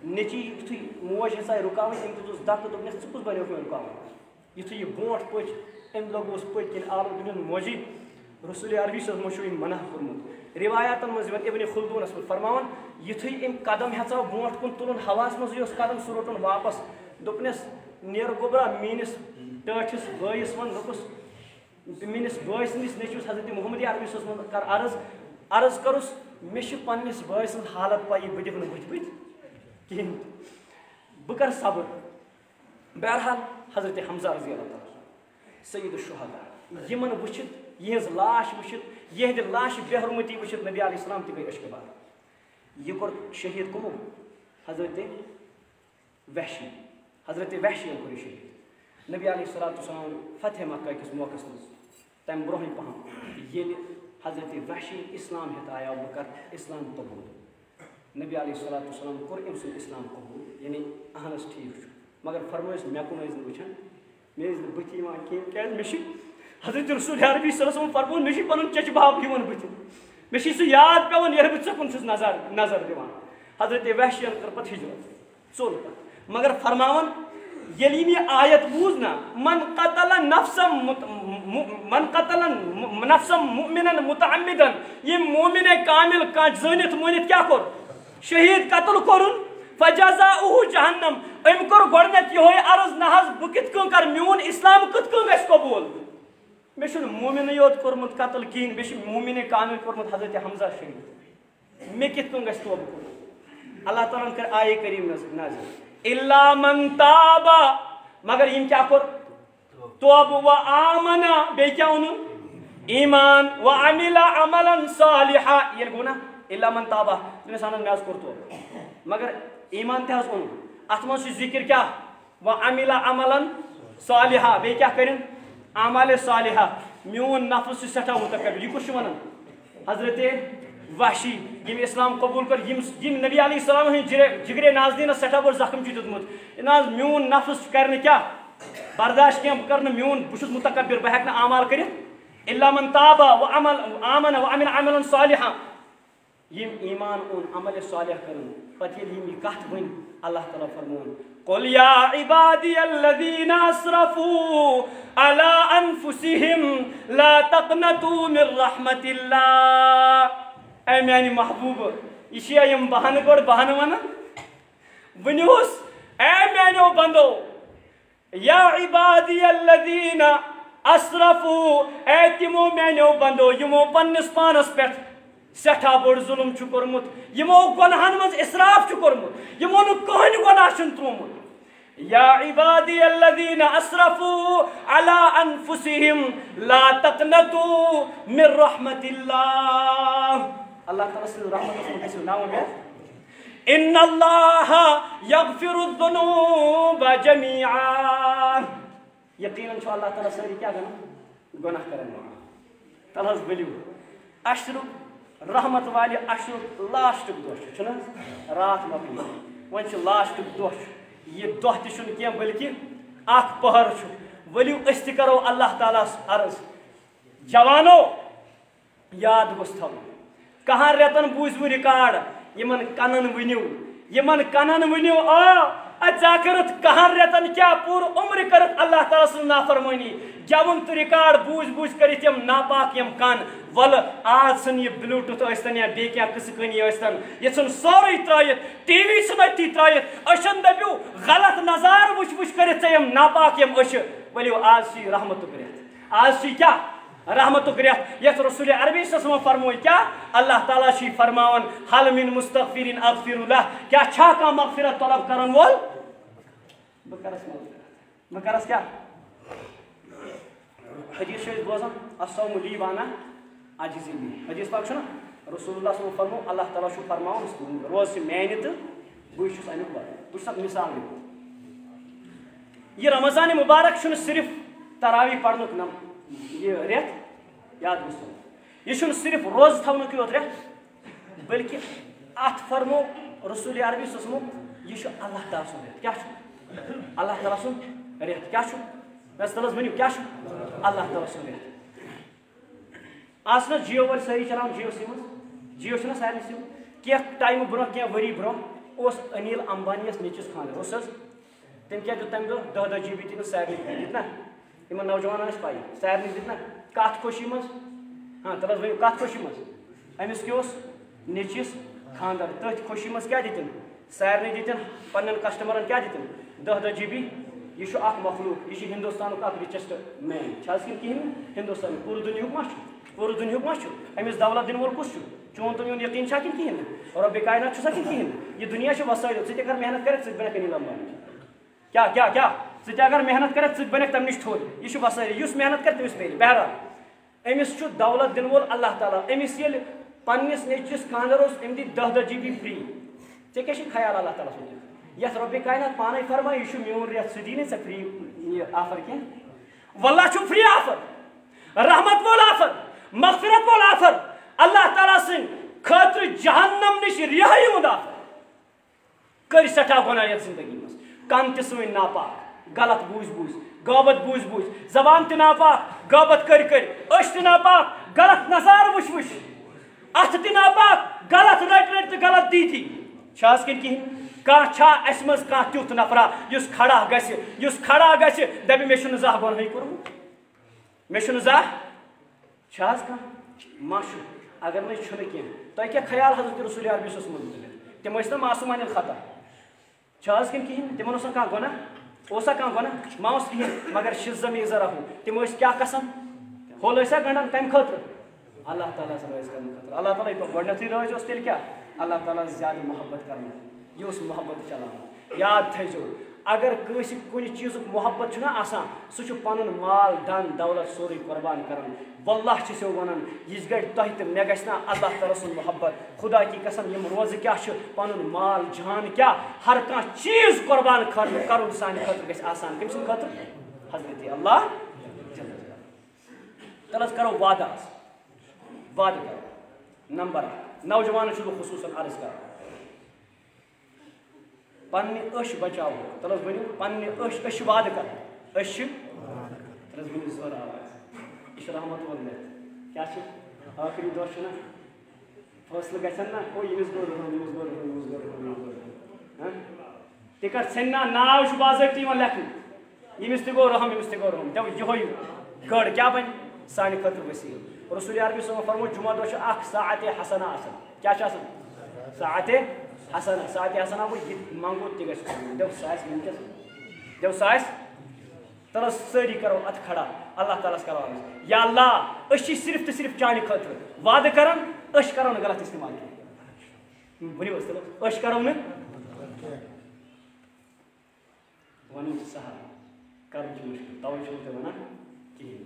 نیٚچی یُتھُے موج ہسا رُکاوٕنۍ أمۍ دیُتُس دَکہٕ تہٕ دوٚپنَس ژٕ کُس بنیوکھ مےٚ رُکاوُن. یُتھُے یہِ برونٛٹھ پٔچ أمۍ لوگُس پٔتۍ کِنۍ آلو دیُن موجی. رسول عربی صٲب چھُ یہِ منع کوٚرمُت. رِوایاتن منٛز یِوان ابن خلدوٗنس منٛز فرماوان یُتھُے أمۍ قدم ہیژاو برونٛٹھ کُن تُلُن ہواہس منٛزٕے اوس قدم سُہ روٚٹُن واپس. دوٚپنَس نیرٕ گوٚبرا میٲنِس ٹٲٹھِس بٲیِس وَن دوٚپُس میٲنِس بٲے سٕنٛدِس نیٚچوِس حضرت محمد عربی صٲبَس منٛز کر عرض کٔرُس مےٚ چھِ پننِس بٲے سٕنٛز حالت پَیی بہٕ دِمہٕ نہٕ بٕتھِ بٕتھِ کِہیٖنۍ بہٕ کر صبر. بہرحال حضرت حمزہ رضی اللہ تعالیٰ سید الشہداء یِمن وٕچھِتھ یِہٕنٛز لاش وٕچھِتھ یِہنٛدِ لاشہِ بے حرمتی وٕچھِتھ نبی علیہ السلام تہِ گٔے اشک بار. یہِ کوٚر شہیٖد کٕمو؟ حضرت وحشی. حضرت وحشین کوٚر یہِ شہیٖد. نبی علیہ السلام فتح مکہ کِس موقعس منٛز تمہِ برونٛہٕے پہم ییٚلہِ حضرت وحشی اسلام ہیٚتھ آیاو بہٕ کر اسلام قبوٗل. نبی علیہ السلام کوٚر أمۍ سُنٛد اسلام قبوٗل. یعنی اہن حظ ٹھیٖک چھُ مگر فرمٲیِس مےٚ کُن ٲسۍ نہٕ وٕچھان مےٚ ٲسۍ نہٕ بٕتھِ یِوان کِہیٖنۍ کیٛازِ مےٚ چھِ حضرت رسول عربی صلی اللہ علیہ وسلم فرمووُن مےٚ چھُ پنُن چچہِ باب یِوان بٕتھِ. مےٚ چھُے سُہ یاد پیٚوان ییٚلہِ بہٕ ژےٚ کُن چھُس نظر دِوان. حضرت وحشین کٔر پتہٕ ہجرت ژوٚل پتہٕ مگر فرماوان ییٚلہِ یِم یہِ آیت بوٗز نا من قتل نفسا مؤمنا متعمدا یِم مومِنے کامل کانٛہہ زٲنِتھ مٲنِتھ کیٛاہ کوٚر شہیٖد قتل کوٚرُن. فجزاؤه جہنم أمۍ کوٚر گۄڈٕنٮ۪تھ یِہوے عرض نہ حظ بہٕ کِتھ کٔنۍ کرٕ میون اسلام کِتھ کٔنۍ گژھِ قبوٗل. مےٚ چھُنہٕ مومِنٕے یوت کوٚرمُت قتل کِہیٖنۍ بیٚیہِ چھُ مومِنے کامل کوٚرمُت حضرت حمزہ شہیٖد. مےٚ کِتھ کٔنۍ گژھِ توبہٕ کوٚرمُت. اللہ تعالیٰ ہن کٔر آیے کریم نازل الا من تاب مگر یِم کیٛاہ کوٚر توبہٕ و آمنا بیٚیہِ کیٛاہ اوٚنُن ایمان و عمل عملا صالحا. ییٚلہِ گوٚو نا الا من تابا تٔمِس وَنان مےٚ حظ کوٚر توبہٕ مگر ایمان تہِ حظ اوٚنُن. اَتھ منٛز چھُ ذِکر کیٛاہ و عمل عملا صالحا بیٚیہِ کیٛاہ کٔرِنۍ اعمالِ صالحہ. میون نفس چھُ سٮ۪ٹھاہ مُتکبر. یہِ کُس چھُ وَنان حضرت وحشی یِم اسلام قبوٗل کٔر یِم نبی علیہ السلام ہٕنٛدۍ جگرے ناظریٖنس سٮ۪ٹھاہ بوٚڑ زخم چھُ دیُتمُت. نہ حظ میون نفس کرِ نہٕ کیٛاہ برداشت کینٛہہ بہٕ کرٕ نہٕ میون بہٕ چھُس مُتکبر بہٕ ہٮ۪کہٕ نہٕ اعمال کٔرِتھ. الا من تابا و آمن و عمل عملا صالحا یم ایمان اون عمل صالح کرن. پتہٕ ییٚلہِ یِم یہِ کتھ ؤنۍ اللہ تعالیٰ فرمون قل یا عبادی الذین اسرفوا علی انفسہم لا تقنطوا من رحمت اللہ. اے میانہِ محبوبہٕ یہِ چھا یِم بہانہٕ گۄڈٕ بہانہٕ ونان ؤنِوُس اے میانیو بندو یا عبادی الذین اسرفو اے تمو میانو بندو یمو پنس پانس پہ سٹھا بوڑ ظلم چھ کورمت یمو گناہن من اسراف چھ کورمت یمو نہ کہن گناہ چھ ترومت یا عبادی الذین اسرفوا علی انفسہم لا تقنطوا من رحمت اللہ اللہ تعالی سے رحمت سے کسی نام ہے ان اللہ یغفر الذنوب جميعا یقیناً چھ اللہ تعالی ساری کیا گناہ کرن تلحظ بلیو اشر رحمت والی اشر لاسٹ دہ چھ رات مکلی ون چھ لاسٹ دہ یہ دہ تہ کی بلکہ اخ پہر ولو اس تہ کرو اللہ تعالیٰ عرض جوانو یاد گوس تھو کہاں ریتن بوز وہ ریکارڈ یمن کنن ونیو ژا کرت کہاں ریتن کیا پور عمر کرت اللہ تعالیٰ سن نافرمانی گون تو ریکارڈ بوز کرت یم ناپاک یم کن ول آج سن یہ بلوٹوتھ ٲسۍتن یا بیٚیہِ کینٛہہ قٕصہٕ کٲنی ٲسۍتن یہ ژھُن سورُے ترٛٲیِتھ ٹی وی ژھُن أتی ترٛٲیِتھ أچھن دٔپِو غلط نظارٕ وٕچھ کٔرِتھ ژےٚ یم ناپاک یم أچھِ ؤلِو آز چھِ رحمتُک رٮ۪تھ آز چھِ کیٛاہ رحمتُک رٮ۪تھ یتھ رسول عربی صٲبن فرموے کیا اللہ تعالیٰ چھ فرماون حل من مستغفرین اغفر لہ کیا چھا کانٛہہ مغفرت طلب کرن وول بہٕ کرس کیا حدیث چھِ أسۍ بوزان الصوم لی وانا اجزی لی حدیث پاک چھُنا رسول اللہ صلی فرمو اللہ تعالیٰ چھُ فرماون روز چھِ میانہِ تہٕ بہٕ چھُس امیُک وارٕ بہٕ چھُس اتھ مثال دِوان یہ رمضان مبارک چھُنہٕ صرف تراویح پرنُک یہ رٮ۪تھ یاد گوٚژھ یہ چھُنہٕ صرف روزٕ تھاونُک یوت رٮ۪تھ بلکہ اتھ فرمو رسول عربی صلی یہ چھُ اللہ تعالیٰ سُنٛد رٮ۪تھ کیٛاہ چھُ اللہ تعالیٰ سُنٛد رٮ۪تھ کیٛاہ چھُ مےٚ تلس ؤنِو کیٛاہ چھُ اللہ تعالیٰ سُنٛد رٮ۪تھ آز چھِنہ جیو وٲلۍ سٲری چلاوان جیو سی منٛز جیو چھُنہ سارنٕے سِم کینٛہہ ٹایمہٕ برونٛہہ کینٛہہ ؤری برونٛہہ اوس انیل امبانی یس نیٚچوِس خانٛدر اوس حظ تٔمۍ کیٛاہ دیُت تمہِ دۄہ 10 GB دِتِنس سارنٕے دِتۍ نا یِمن نوجوانن ٲسۍ پایی سارنٕے دِتۍ نا کتھ خوشی منٛز ہاں تلس ؤنِو کتھ خوشی منٛز أمِس کیٛاہ اوس نیٚچوِس خانٛدر تٔتھۍ خوشی منٛز کیٛاہ دِتِن سارنٕے دِتِن پننٮ۪ن کسٹمرن کیٛاہ دِتِن 10 GB یہ چھُ اکھ مخلوق یہ چھُ ہندوستانُک اکھ رِچسٹ مین چھِ حظ کِنہٕ کِہیٖنۍ نہٕ ہندوستانُک پوٗرٕ دُنیہُک ما چھُ پوٗرٕ دُنیہُک ما چھُ أمِس دولت دِنہٕ وول کُس چھُ چون تہٕ میون یقیٖن چھا کِنہٕ کِہیٖنۍ نہٕ رۄبِ کاینات چھُسا کِنہٕ کِہیٖنۍ نہٕ یہ دُنیا چھُ وسٲیِل ژٕ تہِ اگر محنت کٔرِتھ ژٕ تہِ بنکھ انیل امبانی کیٛاہ کیٛاہ کیٛاہ ژٕ تہِ اگر محنت کٔرِتھ ژٕ تہِ بنکھ تمہِ نِش تھوٚد یہ چھُ وسٲیِل یُس محنت کرِ تٔمِس میلہِ بہرحال أمِس چھُ دولت دِنہٕ وول اللہ تعالیٰ أمِس ییٚلہِ پننِس نیٚچوِس خانٛدر اوس أمۍ دِتۍ 10 GB فری ژےٚ کیٛاہ چھُے خیال اللہ تعالیٰ سُنٛد یتھ رۄبِ کاینات پانے فرماے یہ چھُ میون رٮ۪تھ سُہ دی نہٕ ژےٚ فری یہ آفر کینٛہہ واللہ چھُ فری آفر رحمت وول آفر مغفرت وول آفر اللہ تعالیٰ سٕنٛدِ خٲطرٕ جہنم نِش رِہٲیی ہُنٛد آفر کٔرۍ سٮ۪ٹھاہ گۄناہ یتھ زندگی منٛز کن تہِ سٲنۍ ناپاک غلط بوٗزۍ غٲبت بوٗزۍ زبان تہِ ناپاک غٲبت کٔرۍ أچھ تہِ ناپاک غلط نظارٕ وٕچھ اتھٕ تہِ ناپاک غلط رٔٹۍ تہٕ غلط دی چھا حظ کِنہٕ کِہیٖنۍ کانٛہہ چھا اَسہِ منٛز کانٛہہ تیُتھ نفرا یُس کھڑا گژھِ دپہِ مےٚ چھُنہٕ زانٛہہ گۄنہٕے کوٚرمُت مےٚ چھُنہٕ زانٛہہ چھا حظ کانٛہہ ما چھُ اگر نہٕ چھُنہٕ کینٛہہ تۄہہِ کیٛاہ خیال حضرت رسول عربی صٲبس مُتعلق تِم ٲسۍ نا معصوٗم عن الخطا چھا حظ کِنہٕ کِہیٖنۍ تِمن اوس نہٕ کانٛہہ گۄناہ اوسا کانٛہہ گۄناہ ما اوس کِہیٖنۍ مگر شِزم میٖزرہوٗ تِم ٲسۍ کیٛاہ کسان ہول ٲسیا گنٛڈان کمہِ خٲطرٕ اللہ تعالیٰ ہس رٲضۍ کرنہٕ خٲطرٕ اللہ تعالیٰ گۄڈنیٚتھٕے رٲضۍ اوس تیٚلہِ کیٛاہ اللہ تعالیٰ زیادٕ محبت کرنہٕ یہ اوس محبت چلاوان یاد تھٲیزیو اگر کٲنٛسہِ کُنہِ چیٖزُک محبت چھُنہ آسان سُہ چھُ پنُن مال دن دولت سورُے قۄربان کران واللہ چھِسو ونان یِژھ گرِ تۄہہِ تہٕ مےٚ گژھِ نا اللہ تعالیٰ سُنٛد محبت خدا کی قسم یِم روزٕ کیٛاہ چھُ پنُن مال جان کیٛاہ ہر کانٛہہ چیٖز قۄربان کرُن سانہِ خٲطرٕ گژھِ آسان کٔمۍ سٕنٛدِ خٲطرٕ حضرت اللہ تیٚلہِ حظ کرو وعدٕ آز وعدٕ کرو نمبر 1 نوجوانن چھُس بہٕ خصوٗصن عرض کران پننہِ أچھ بچاو تل حظ ؤنِو پننہِ أچھ چھِ وعدٕ کران أچھ چھِ تل حظ ؤنِو زورٕ آواز یہ چھُ رحمت وول رٮ۪تھ کیٛاہ چھُ ٲخری دۄہ چھُنہ فٲصلہٕ گژھن نا او ییٚمِس گوٚو رحم تہِ کر ژھٮ۪نہِ نا ناو چھُ باضٲبطہٕ یِوان لیکھنہٕ ییٚمِس تہِ گوٚو رحم ییٚمِس تہِ گوٚو رحم دَپ یِہوے گٔر کیٛاہ بنہِ سانہِ خٲطرٕ ؤسیٖل رسول عربی صٲبن فرموو جمعہ دۄہ چھُ اکھ ساعتِ حسنہ آسان کیٛاہ چھُ آسان ساعتِ حسنہ ساعتِ حسنہ گوٚو یہِ منٛگو تہِ گژھِ دَپ سُہ آسہِ وٕنکیٚس دَپ سُہ آسہِ تل حظ سٲری کرو اتھ کھڑا اللہ تعالیٰ کرو یا اللہ صرف تو صرف چانہ خاطر وعدہ کران کرو نا غلط استعمال کی ورنو کرو نا ون سہل کر مشکل توے چھو تھی ونان کہین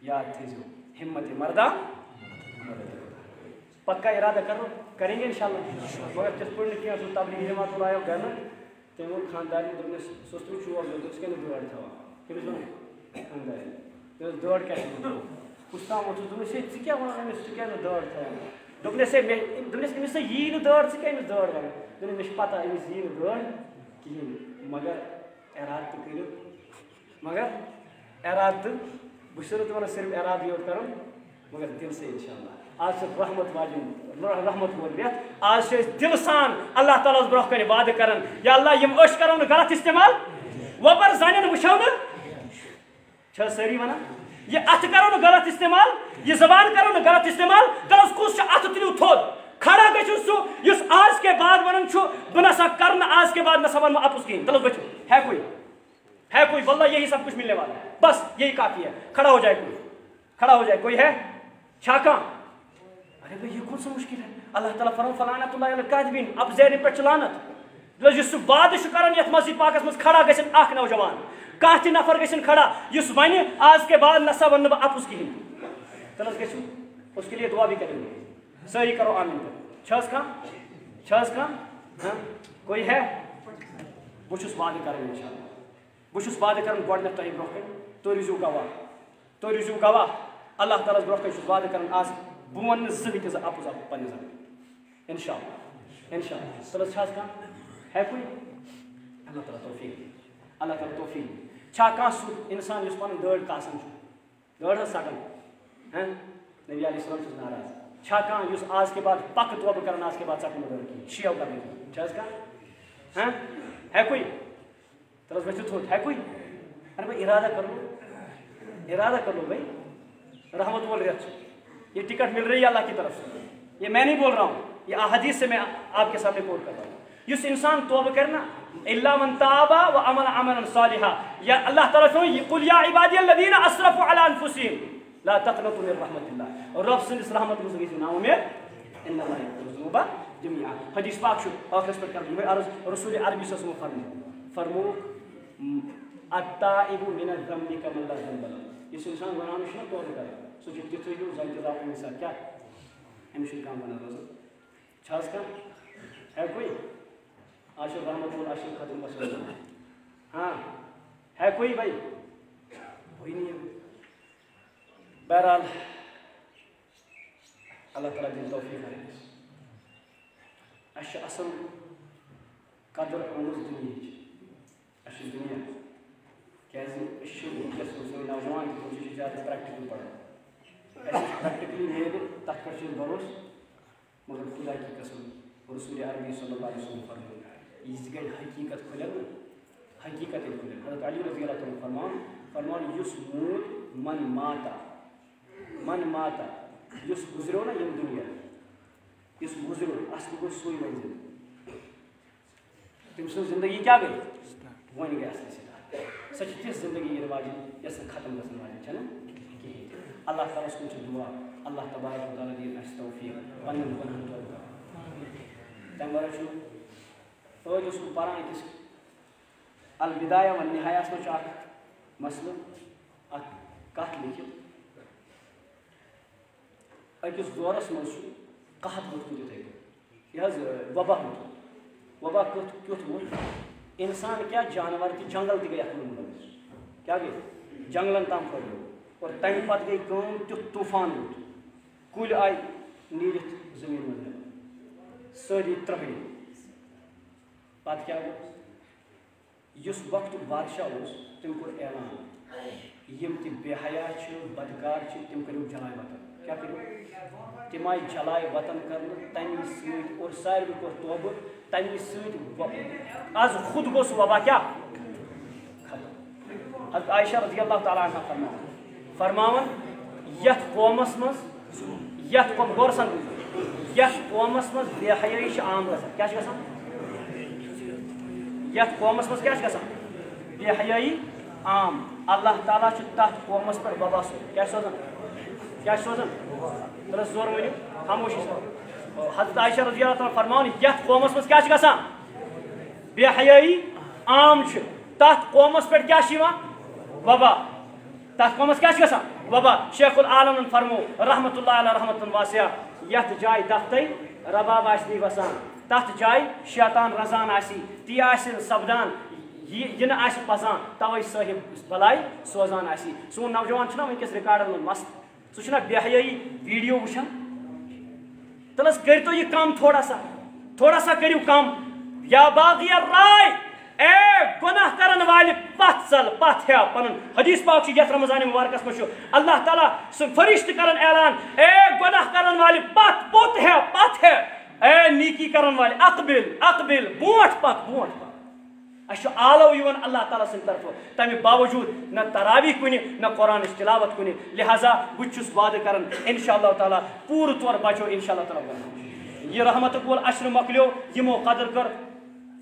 یاد تھیزو ہمت مردہ پکا ارادہ کریں گے انشاءاللہ مگر تس پہ کی تبلیغ جماعت آو گھر تم وون خاندارن دوپنس سوس تم شور دوپس کن دٲڑ تھاوان تٔمِس ووٚن خاندارن دوپس دٲڑ کیٛاہ چھِ کُس تام اوسُس دوٚپمَس ہے ژٕ کیٛاہ وَنان أمِس ژٕ کیٛازِ نہٕ دٲڑ تھاوان دوٚپنَس ہے دوٚپنَس أمِس ہا یی نہٕ دٲڑ ژٕ کیٛاہ أمِس دٲڑ وَنان دوٚپنَس مےٚ چھِ پَتہ أمِس یی نہٕ دٲڑ کِہیٖنۍ مگر اِرادٕ تہِ کٔرِو مگر اِرادٕ تہٕ بہٕ چھُس نہٕ وَنان صرف اِرادٕ یوت کَرُن مگر دِل سے اِنشاءاللہ آج سے رحمت واجن رحمت وول رٮ۪تھ آز چھِ أسۍ دِلہٕ سان اللہ تعالیٰ ہس برونٛہہ کَنہِ وعدٕ کران یا اللہ یِم کرو نہٕ غلط استعمال وۄبر زنٮ۪ن وٕچھو نہٕ چھِ حظ سٲری وَنان یہ اتھ کرو نہٕ غلط استعمال یہ زبان کرو نہٕ غلط استعمال تلس کُس چھُ اتھ تُلِو تھوٚد کھڑا گژھِو سُہ یُس آج کے بعد ونان چھُ بہٕ نسا کر نہٕ آج کے بعد نسا ونہٕ بہٕ اپُز کِہیٖنۍ تلس گژھِو ہے کوئی واللہ یہی سب کچھ ملنے والا ہے بس یہی کافی ہے کھڑا ہو جائے کوئی ہے چھا کانٛہہ ارے بھائی یہ کون سا مشکل ہے اللہ تعالیٰ فرماوان فلعنۃ اللہ علی الکاذبین اب زیرِ پٮ۪ٹھ چھِ لعنت یُس سُہ وعدٕ چھُ کران یتھ مسجد پاکس منٛز کھڑا گژھن اکھ نوجوان کانٛہہ تہِ نفر گژھن کھڑا یُس وَنہِ آج کے بعد نسا ونہٕ بہٕ اپُز کِہیٖنۍ تلس گژھِو اس کے لیے دعا بھی کریں گے سٲری کرو آمین چھا حظ کانٛہہ کوئی ہے بہٕ چھُس وعدٕ کران انشاءاللہ بہٕ چھُس وعدٕ کران گۄڈنٮ۪تھ تۄہہِ برونٛہہ کَنہِ تُہۍ روٗزِو گواہ اللہ تعالیٰ ہس برونٛہہ کَنہِ چھُس وعدٕ کران آز بہٕ وَنہٕ نہٕ زٕہٕنۍ تہِ اپُز پننہِ زبانہِ انشاءاللہ تلس چھا حظ کانٛہہ ہے کوئی اللہ تعالیٰ توفیق چھا کانٛہہ سُہ اِنسان یُس پنٕنۍ دٲڑ کاسان چھُ دٲڑ حظ ژٹان نبی علیہ السلام چھُس ناراض چھا کانٛہہ یُس آز کے بعد پکہٕ توبہٕ کران آز کے بعد ژٹنہٕ دٲڑ کِہیٖنۍ شیو کرنہٕ کِہیٖنۍ چھا حظ کانٛہہ ہے کوئی تلس ؤتھِو تھوٚد ہے کوئی ارے بھائی ارادہ کر لو بھائی رحمت وول رٮ۪تھ چھُ یہ ٹکٹ مل رہی ہے اللہ کی طرف سے یہ میں نہیں بول رہا ہوں یہ احادیث سے میں آپ کے سامنے کوٹ کر رہا ہوں یس انسان توبہ کرنا الا من تاب وعمل عملا صالحا یا اللہ تعالیٰ قل یا عبادی الذین اسرفوا علی انفسہم لا تقنطوا من رحمت اللہ اور رب سندس رحمت منٛز گٔژھِو نا اُمید ان اللہ یغفر الذنوب جميعا حدیث پاک چھُ ٲخرس پٮ۪ٹھ کران یِمے عرض رسول عربی صلی اللہ علیہ وسلم فرموو التائب من الذنب کمن لا ذنب له یُس انسان گۄناہ چھُ نا توبہ کران سُہ چھُ تِتھُے ہیوٗ زن تہِ دپو اِنسان کیٛاہ أمِس چھُنہٕ کانٛہہ گۄناہ روزان چھا حظ کانٛہہ ہے کوئی آج چھُ رحمت وول آج چھُ ختم گژھان ہاں ہے کوئی بھائی کوئی نہیں بہرحال اللہ تعالیٰ دِنۍ توفیٖق ہر أکِس اَسہِ چھِ اصل قدر آمٕژ دُنیہِچ اَسہِ چھُ دُنیا کیٛازِ أسۍ چھِ وٕنکٮ۪س سٲنۍ نوجوان تِم چھِ زیادٕ پرٛٮ۪کٹِکل پران اَسہِ چھِ پرٛٮ۪کٹِکلی میلہِ تَتھ پٮ۪ٹھ چھِ أسۍ بروسہٕ مگر خدا کی قسم رسول عربی صلی اللہ علیہ وسلم فرموو یِژ گٔے حقیٖقت کھُلٮ۪ن نہٕ حقیٖقت ییٚلہِ کھُلٮ۪ن حضرت علی رضی اللہ تعالیٰ فرماوان یُس موٗد من ماتا یُس گُزریو نا ییٚمہِ دُنیا یُس گُزریو اصل گوٚو سُے وۄنۍ زِندٕ تٔمۍ سٕنٛز زندگی کیٛاہ گٔے وۄنۍ گٔے اصل سۄ چھِ تِژھ زندگی یِنہٕ واجیٚنۍ یۄس نہٕ ختم گژھن واجیٚنۍ چھَنہ کِہیٖنۍ اللہ تعالیٰ ہس کُن چھِ دُعا اللہ تبارک و تعالیٰ دِیِن اَسہِ توفیٖق پنٛنٮ۪ن گۄنہن توبہٕ کرُن تَمہِ وَرٲے چھُ ٲدۍ اوسُس بہٕ پران أکِس البدایہ والنہایہَس منٛز چھُ اکھ مسلہٕ اکھ کتھ لیکھِتھ أکِس دورس منٛز چھُ قحط ووٚتھمُت یِتھَے کٔنۍ یہِ حظ وبا کیُتھ ووٚتھ انسان کیٛاہ جانور تہِ جنگل تہِ گٔے اتھ منٛز مُلوث کیٛاہ گٔے جنگلن تام پھٔہلیو اور تمہِ پتہٕ گٔے کٲم تیُتھ طوٗفان ووت کُلۍ آیہِ نیٖرِتھ زٔمیٖن منٛز نٮ۪بر سٲری ترٛہٲیی پتہٕ کیٛاہ گوٚو یُس وقتُک بادشاہ اوس تٔمۍ کوٚر اعلان یِم تہِ بے حیا چھِ بدکار چھِ تِم کٔرِو جلاے وطن کیٛاہ کٔرِو تِم آیہِ جلاے وطن کرنہٕ تَمی سۭتۍ اور ساروی کوٚر توبہٕ تَمی سۭتۍ آز خود گوٚو سُہ وبا کیٛاہ ختم حضرت عائشہ رضی اللہ تعالیٰ عنہ فرماوان یتھ قومس منٛز غور سان یتھ قومس منٛز بے حیٲیی چھِ عام گژھان کیٛاہ چھِ گژھان یتھ قومس منٛز کیٛاہ چھِ گژھان بے حیٲیی عام اللہ تعالیٰ تحت قومس پر وبا کیا سوزان کیا سوزان تر زور ورنو خاموشی سر حضرت عائشہ رضی اللہ تعالیٰ فرمان یت قومس مز کیا گژھان بے حیائی عام تحت قومس پہ کیا وبا تحت قومس کیا گژھان وبا شیخ العالم فرمو رحمت اللہ علیہ رحمت واسعہ یت جائے دفتر رباب آسنی وسان تحت جائے شیطان رزان آسی تی آسن سبدان یہ نہ آسہ پزان توے صاحب بلائی سوزان آسی سون نوجوان چھنا ونکس ریکارڈن من مست سہ چھنا بے حیائی ویڈیو وچھان تلس کرتو یہ کم تھوڑا سا کرو کم یا باغی رائے اے گناہ کرن والے پت ژل پت ہیا پن حدیث پاک چھ یتھ رمضان مبارکس مچ اللہ تعالیٰ سہ فرشتہ کرن اعلان اے گناہ کرن والے پت پوت ہے پت ہے اے نیکی کرن والے اقبل اقبل بونٹ پک اس آلو یون اللہ تعالیٰ سن طرف تمہ باوجود نہ تراویح کن نہ قرآن تلاوت کن لہذا بچس وعدہ کرن انشاءاللہ تعالیٰ پور طور بچو انشاءاللہ تعالیٰ یہ رحمت کول عشر مکلیو یمو قدر کر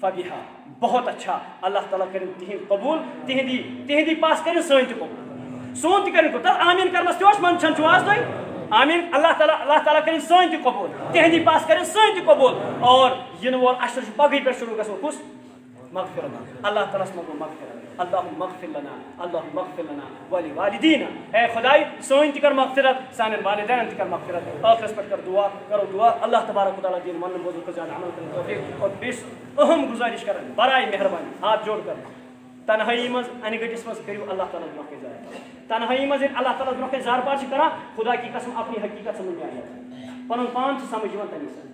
فبیہا بہت اچھا اللہ تعالیٰ کرن تہند قبول تہندی پاس کرن سن تہ قبول سون تہ کرن قبول آمین کرنس تہ من چھن چواز تہ آمین اللہ تعالیٰ کرن سن تہ قبول تہندی پاس کرن سن تہ قبول اور ین وول عشر پگہ پہ شروع گژھو کس مغفرت اللہ تعالیٰ منگو مغفرت اللہم اغفر لنا اللہم اغفر لنا ولی والدینا اے خدائی سوئن تہ کر مغفرت سانن والدین تہ کر مغفرت آخرس پر کر دعا کرو دعا اللہ تبارک و تعالیٰ دین من بوزن کو زیادہ عمل کرنے توفیق اور بیس اہم گزارش کرن برائے مہربانی ہاتھ جوڑ کر تنہائی مز ان گٹس مز کریو اللہ تعالیٰ برونٛہہ زار تنہائی مز اللہ تعالیٰ برونٛہہ زار پار کران خدا کی قسم اپنی حقیقت سمجھ آئی پن پان سمجھ تمے ساتھ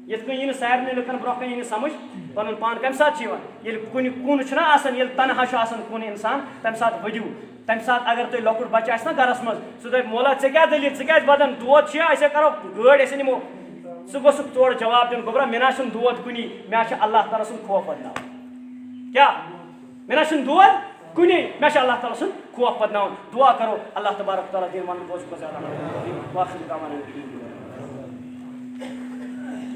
یت کن یہ سارے لکن برونٛہہ کن یہ سمجھ پن پان کم سات کن کن یل تنہا کن انسان تمہ سات ودیو تمہ سات اگر تھی لۄکُٹ بچہ آسہِ نا گرس مز سہ دپ مولا ژےٚ کیٛاہ دلیل ژٕ کیٛازِ بدن دود چھُ أسۍ کرو گٲڑۍ أسۍ نِمو سہ گوٚژھُکھ تورٕ جواب دیُن گوٚبرا مےٚ نہ چھُنہٕ دود کُنی مےٚ چھُ اللہ تعالیٰ سُنٛد خوف بدناوُن کیٛاہ مےٚ نہ چھُنہٕ دود کُنی مےٚ چھُ اللہ تعالیٰ سُنٛد خوف بدناوُن دعا کرو اللہ تبارک تعالیٰ دِیِن ونُن بوزُن کو زیادہ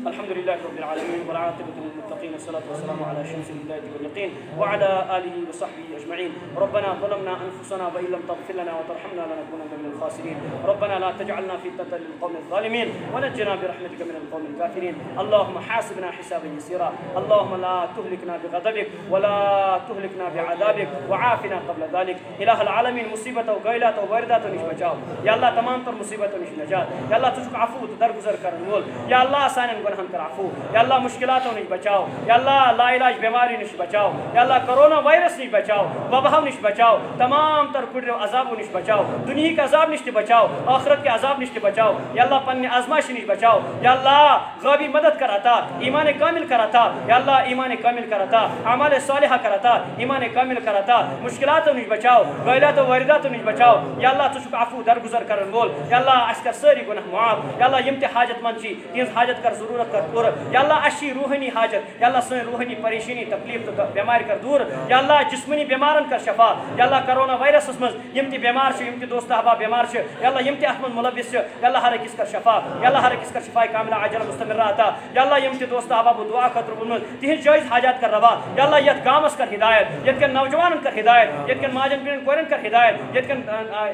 الحمد لله رب العالمين والعاقبة للمتقين والصلاة والسلام على شمس الهداية واليقين وعلى آله وصحبه أجمعين ربنا ظلمنا أنفسنا وإن لم تغفر لنا وترحمنا لنكونن من الخاسرين ربنا لا تجعلنا فتنة للقوم الظالمين ونجنا برحمتك من القوم الكافرين اللهم حاسبنا حسابا يسيرا اللهم لا تهلكنا بغضبك ولا تهلكنا بعذابك وعافنا قبل ذلك إله العالمين مصيبة وغيلات وواردات نش بچاو يا الله تمام تر مصيبة نش نجات يا الله تجھک عفو درگزر کرن وول يا الله سانن گناہن کر عفو یا اللہ مشکلاتوں نش بچاؤ یا اللہ لا علاج بیماری نش بچاؤ یا اللہ کرونا وائرس نش بچاؤ وباؤ نش بچاؤ تمام تر کڑو عذابوں نش بچاؤ دنیا کے عذاب نش بچاؤ آخرت کے عذاب نش بچاؤ یا اللہ پنہ آزمائش نش بچاؤ یا اللہ غیبی مدد کر عطا ایمان کامل کر عطا یا اللہ ایمان کامل کر عطا اعمال صالحہ کر عطا ایمان کامل کر عطا مشکلاتوں نش بچاؤ غیلات و واردات نش بچاؤ یا اللہ تجھک عفو درگزر کرن وول یا اللہ اس کا ساری گناہ معاف یا اللہ یم تہ حاجت مند چھ تہذ حاجت کر ضرورت کر پور یا اللہ اشی روحانی حاجت یا اللہ سن روحانی پریشانی تکلیف تو بیمار کر دور یا اللہ جسمانی بیمارن کر شفا یا اللہ کرونا وائرس مز یم تہ بیمار چھ یم تہ دوست احباب بیمار چھ یا اللہ یم تہ اتھ من ملوث چھ یا اللہ ہر کس کر شفا یا اللہ ہر کس کر شفا کاملہ عاجلہ مستمرہ عطا یا اللہ یم تہ دوست احباب دعا خاطر بنمت تہذ جائز حاجات کر روا یا اللہ یت گامس کر ہدایت یت کن نوجوانن کر ہدایت یت کن ماجن بیرن کورن کر ہدایت یت کن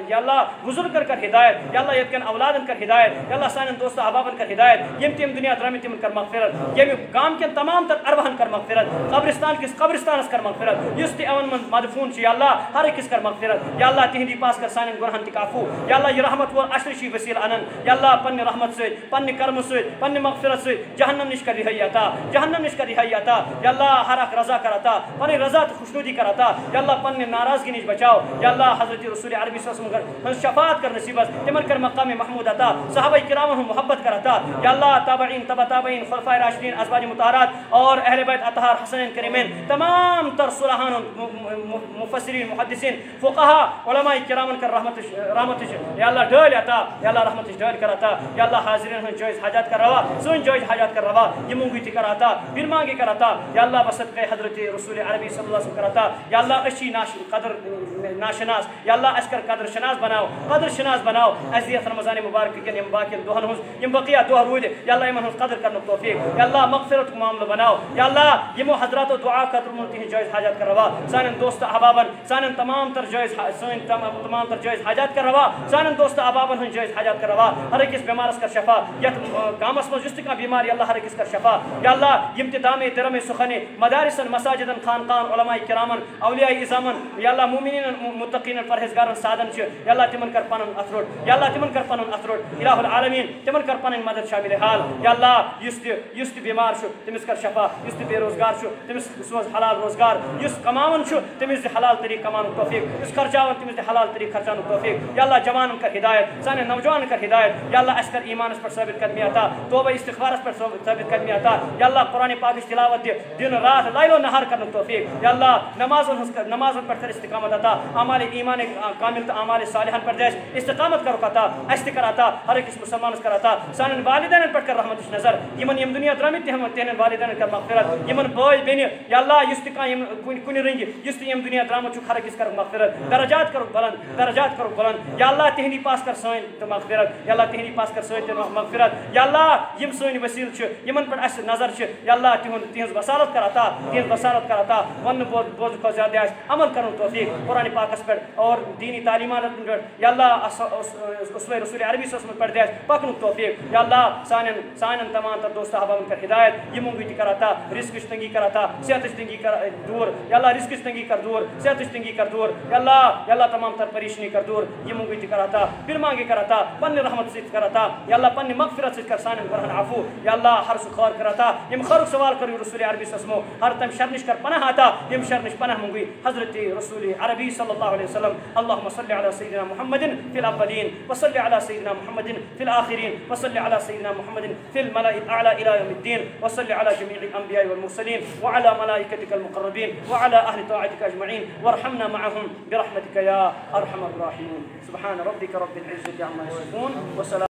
یا اللہ بزرگ کر ہدایت یا اللہ یت کن اولادن کر ہدایت یا اللہ سانن دوست احبابن کر ہدایت یم تم دنیا درامت تم کر مغفرت یم گام کے تمام تر ارواحن کر مغفرت قبرستان کس قبرستانس کر مغفرت یس تہ اون من مدفون چھ یا اللہ ہر کس کر مغفرت یا اللہ تہندی پاس کر سانن گناہن تہ عفو یا اللہ یہ رحمت وول عشر شی وسیل انن یا اللہ پنہ رحمت سے پنہ کرم سے پنہ مغفرت سے جہنم نش کر رہائی عطا جہنم نش کر رہائی عطا یا اللہ ہر اک رضا کر عطا پنہ رضا تہ خوشنودی کر عطا یا اللہ پنہ ناراضگی نش بچاؤ یا اللہ حضرت رسول عربی صلی اللہ علیہ وسلم شفاعت کر نصیبس تمن کر مقام محمود عطا صحابہ کرام محبت کر عطا یا اللہ تابعین تبع تابعین خلفائے راشدین ازواج مطہرات اور اہل بیت اطہار حسنین کریمین تمام تر صلحان مفسرین محدثین فقہاء علماء کرام کر رحمت یا اللہ ڈال عطا یا اللہ رحمت ڈال کر عطا یا اللہ حاضرین ہن جائز حاجات کر روا سن جائز حاجات کر روا یہ مونگی تہ کر عطا پھر مانگے کر عطا یا اللہ بصدقہ حضرت رسول عربی صلی اللہ علیہ وسلم کر عطا یا اللہ اشی قدر ناشناس یا اللہ اس کر قدر شناس بناو قدر شناس بناو ازیت رمضان مبارک کن یم باقی دہن ہن یم بقیہ دہ رود یا اللہ یمن ہن قدر حاضر کرنے توفیق یا اللہ مغفرت معاملہ بناؤ یا اللہ یمو حضرات و دعا خاطر تہذ جائز حاجات کر روا سان دوست احبابن سان تمام تر جائز حاجات کر روا سان دوست احبابن ہن جائز حاجات کر روا ہر أکس بیمارس کر شفا یت گامس مز یس تہ بیمار یا اللہ ہر أکس کر شفا یا اللہ یم تہ دامے درمے سخنے مدارسن مساجدن خانقاہن علماء کرامن اولیاء اعظامن یا اللہ مومنین متقین پرہیزگارن سادن چھ یا اللہ تمن کر پنن اتھروٹ یا اللہ تمن کر پنن اتھروٹ الہ العالمین تمن کر پنن مدد شامل حال یا اللہ یس تہ بیمار چھ تمس کر شفا یس تہ بے روزگار چھ تمس سوز حلال روزگار یس کماون چھ تمس دِ حلال طریق کمان توفیق یس خرچاون تمس دِ حلال طریق خرچان توفیق یا اللہ جوانن کر ہدایت سانہ نوجوانن کر ہدایت یا اللہ اس کر ایمانس پر ثابت قدمی عطا توبہ استغفارس پر ثابت قدمی عطا یا اللہ قرآن پاکش تلاوت دِ دن رات لیل و نہار کرن توفیق یا اللہ نمازن پر کر استقامت عطا اعمال ایمان کامل تو اعمال صالحان پر دے استقامت کرو عطا اس تہ کر عطا ہر أکس مسلمانس کر عطا سانن والدین پر کر رحمتش نظر یمن یم دنیا درامت تہن والدین کر مغفرت یمن بھائی بین یا اللہ یس تہ کن رنگ یس تہ یم دنیا درامت چھ ہر أکس کر مغفرت درجات کرو بلند یا اللہ تہندی پاس کر سن تو مغفرت یا اللہ تہندی پاس کر سن تو مغفرت یا اللہ یم سن وسیل چھ یمن پر اس نظر چھ یا اللہ تہذ بصارت کر عطا ون بوز کو زیادہ عمل کرن توفیق قرآن پاکس پر اور دینی تعلیمات پر یا اللہ اسوہ رسول عربی صلی اللہ علیہ وسلم پر دے پکن توفیق یا اللہ سانن تمام تر دوست احبابن کر ہدایت یمو بھی کر عطا رزقش تنگی کر عطا صحتش تنگی کر دور یا اللہ رزقش تنگی کر دور صحتش تنگی کر دور یا اللہ تمام تر پریشانی کر دور یمو بھی کر عطا پھر مانگے کر عطا پن رحمت سے کر عطا یا اللہ پن مغفرت سے کر سانن گرہن عفو یا اللہ ہر سخار کر عطا یم خر سوال کر رسول عربی صلی اللہ علیہ وسلم ہر تم شرنش کر پناہ عطا یم شرنش پناہ منگوی حضرت رسول عربی صلی اللہ علیہ وسلم اللهم صل على سيدنا محمد في الاولين وصل على سيدنا محمد في الاخرين وصل على سيدنا محمد في الملأ الاعلى الى يوم الدين وصل على جميع الانبياء والمرسلين وعلى ملائكتك المقربين وعلى اهل طاعتك اجمعين وارحمنا معهم برحمتك يا ارحم الراحمين سبحان ربك رب العزة عما يصفون وسلام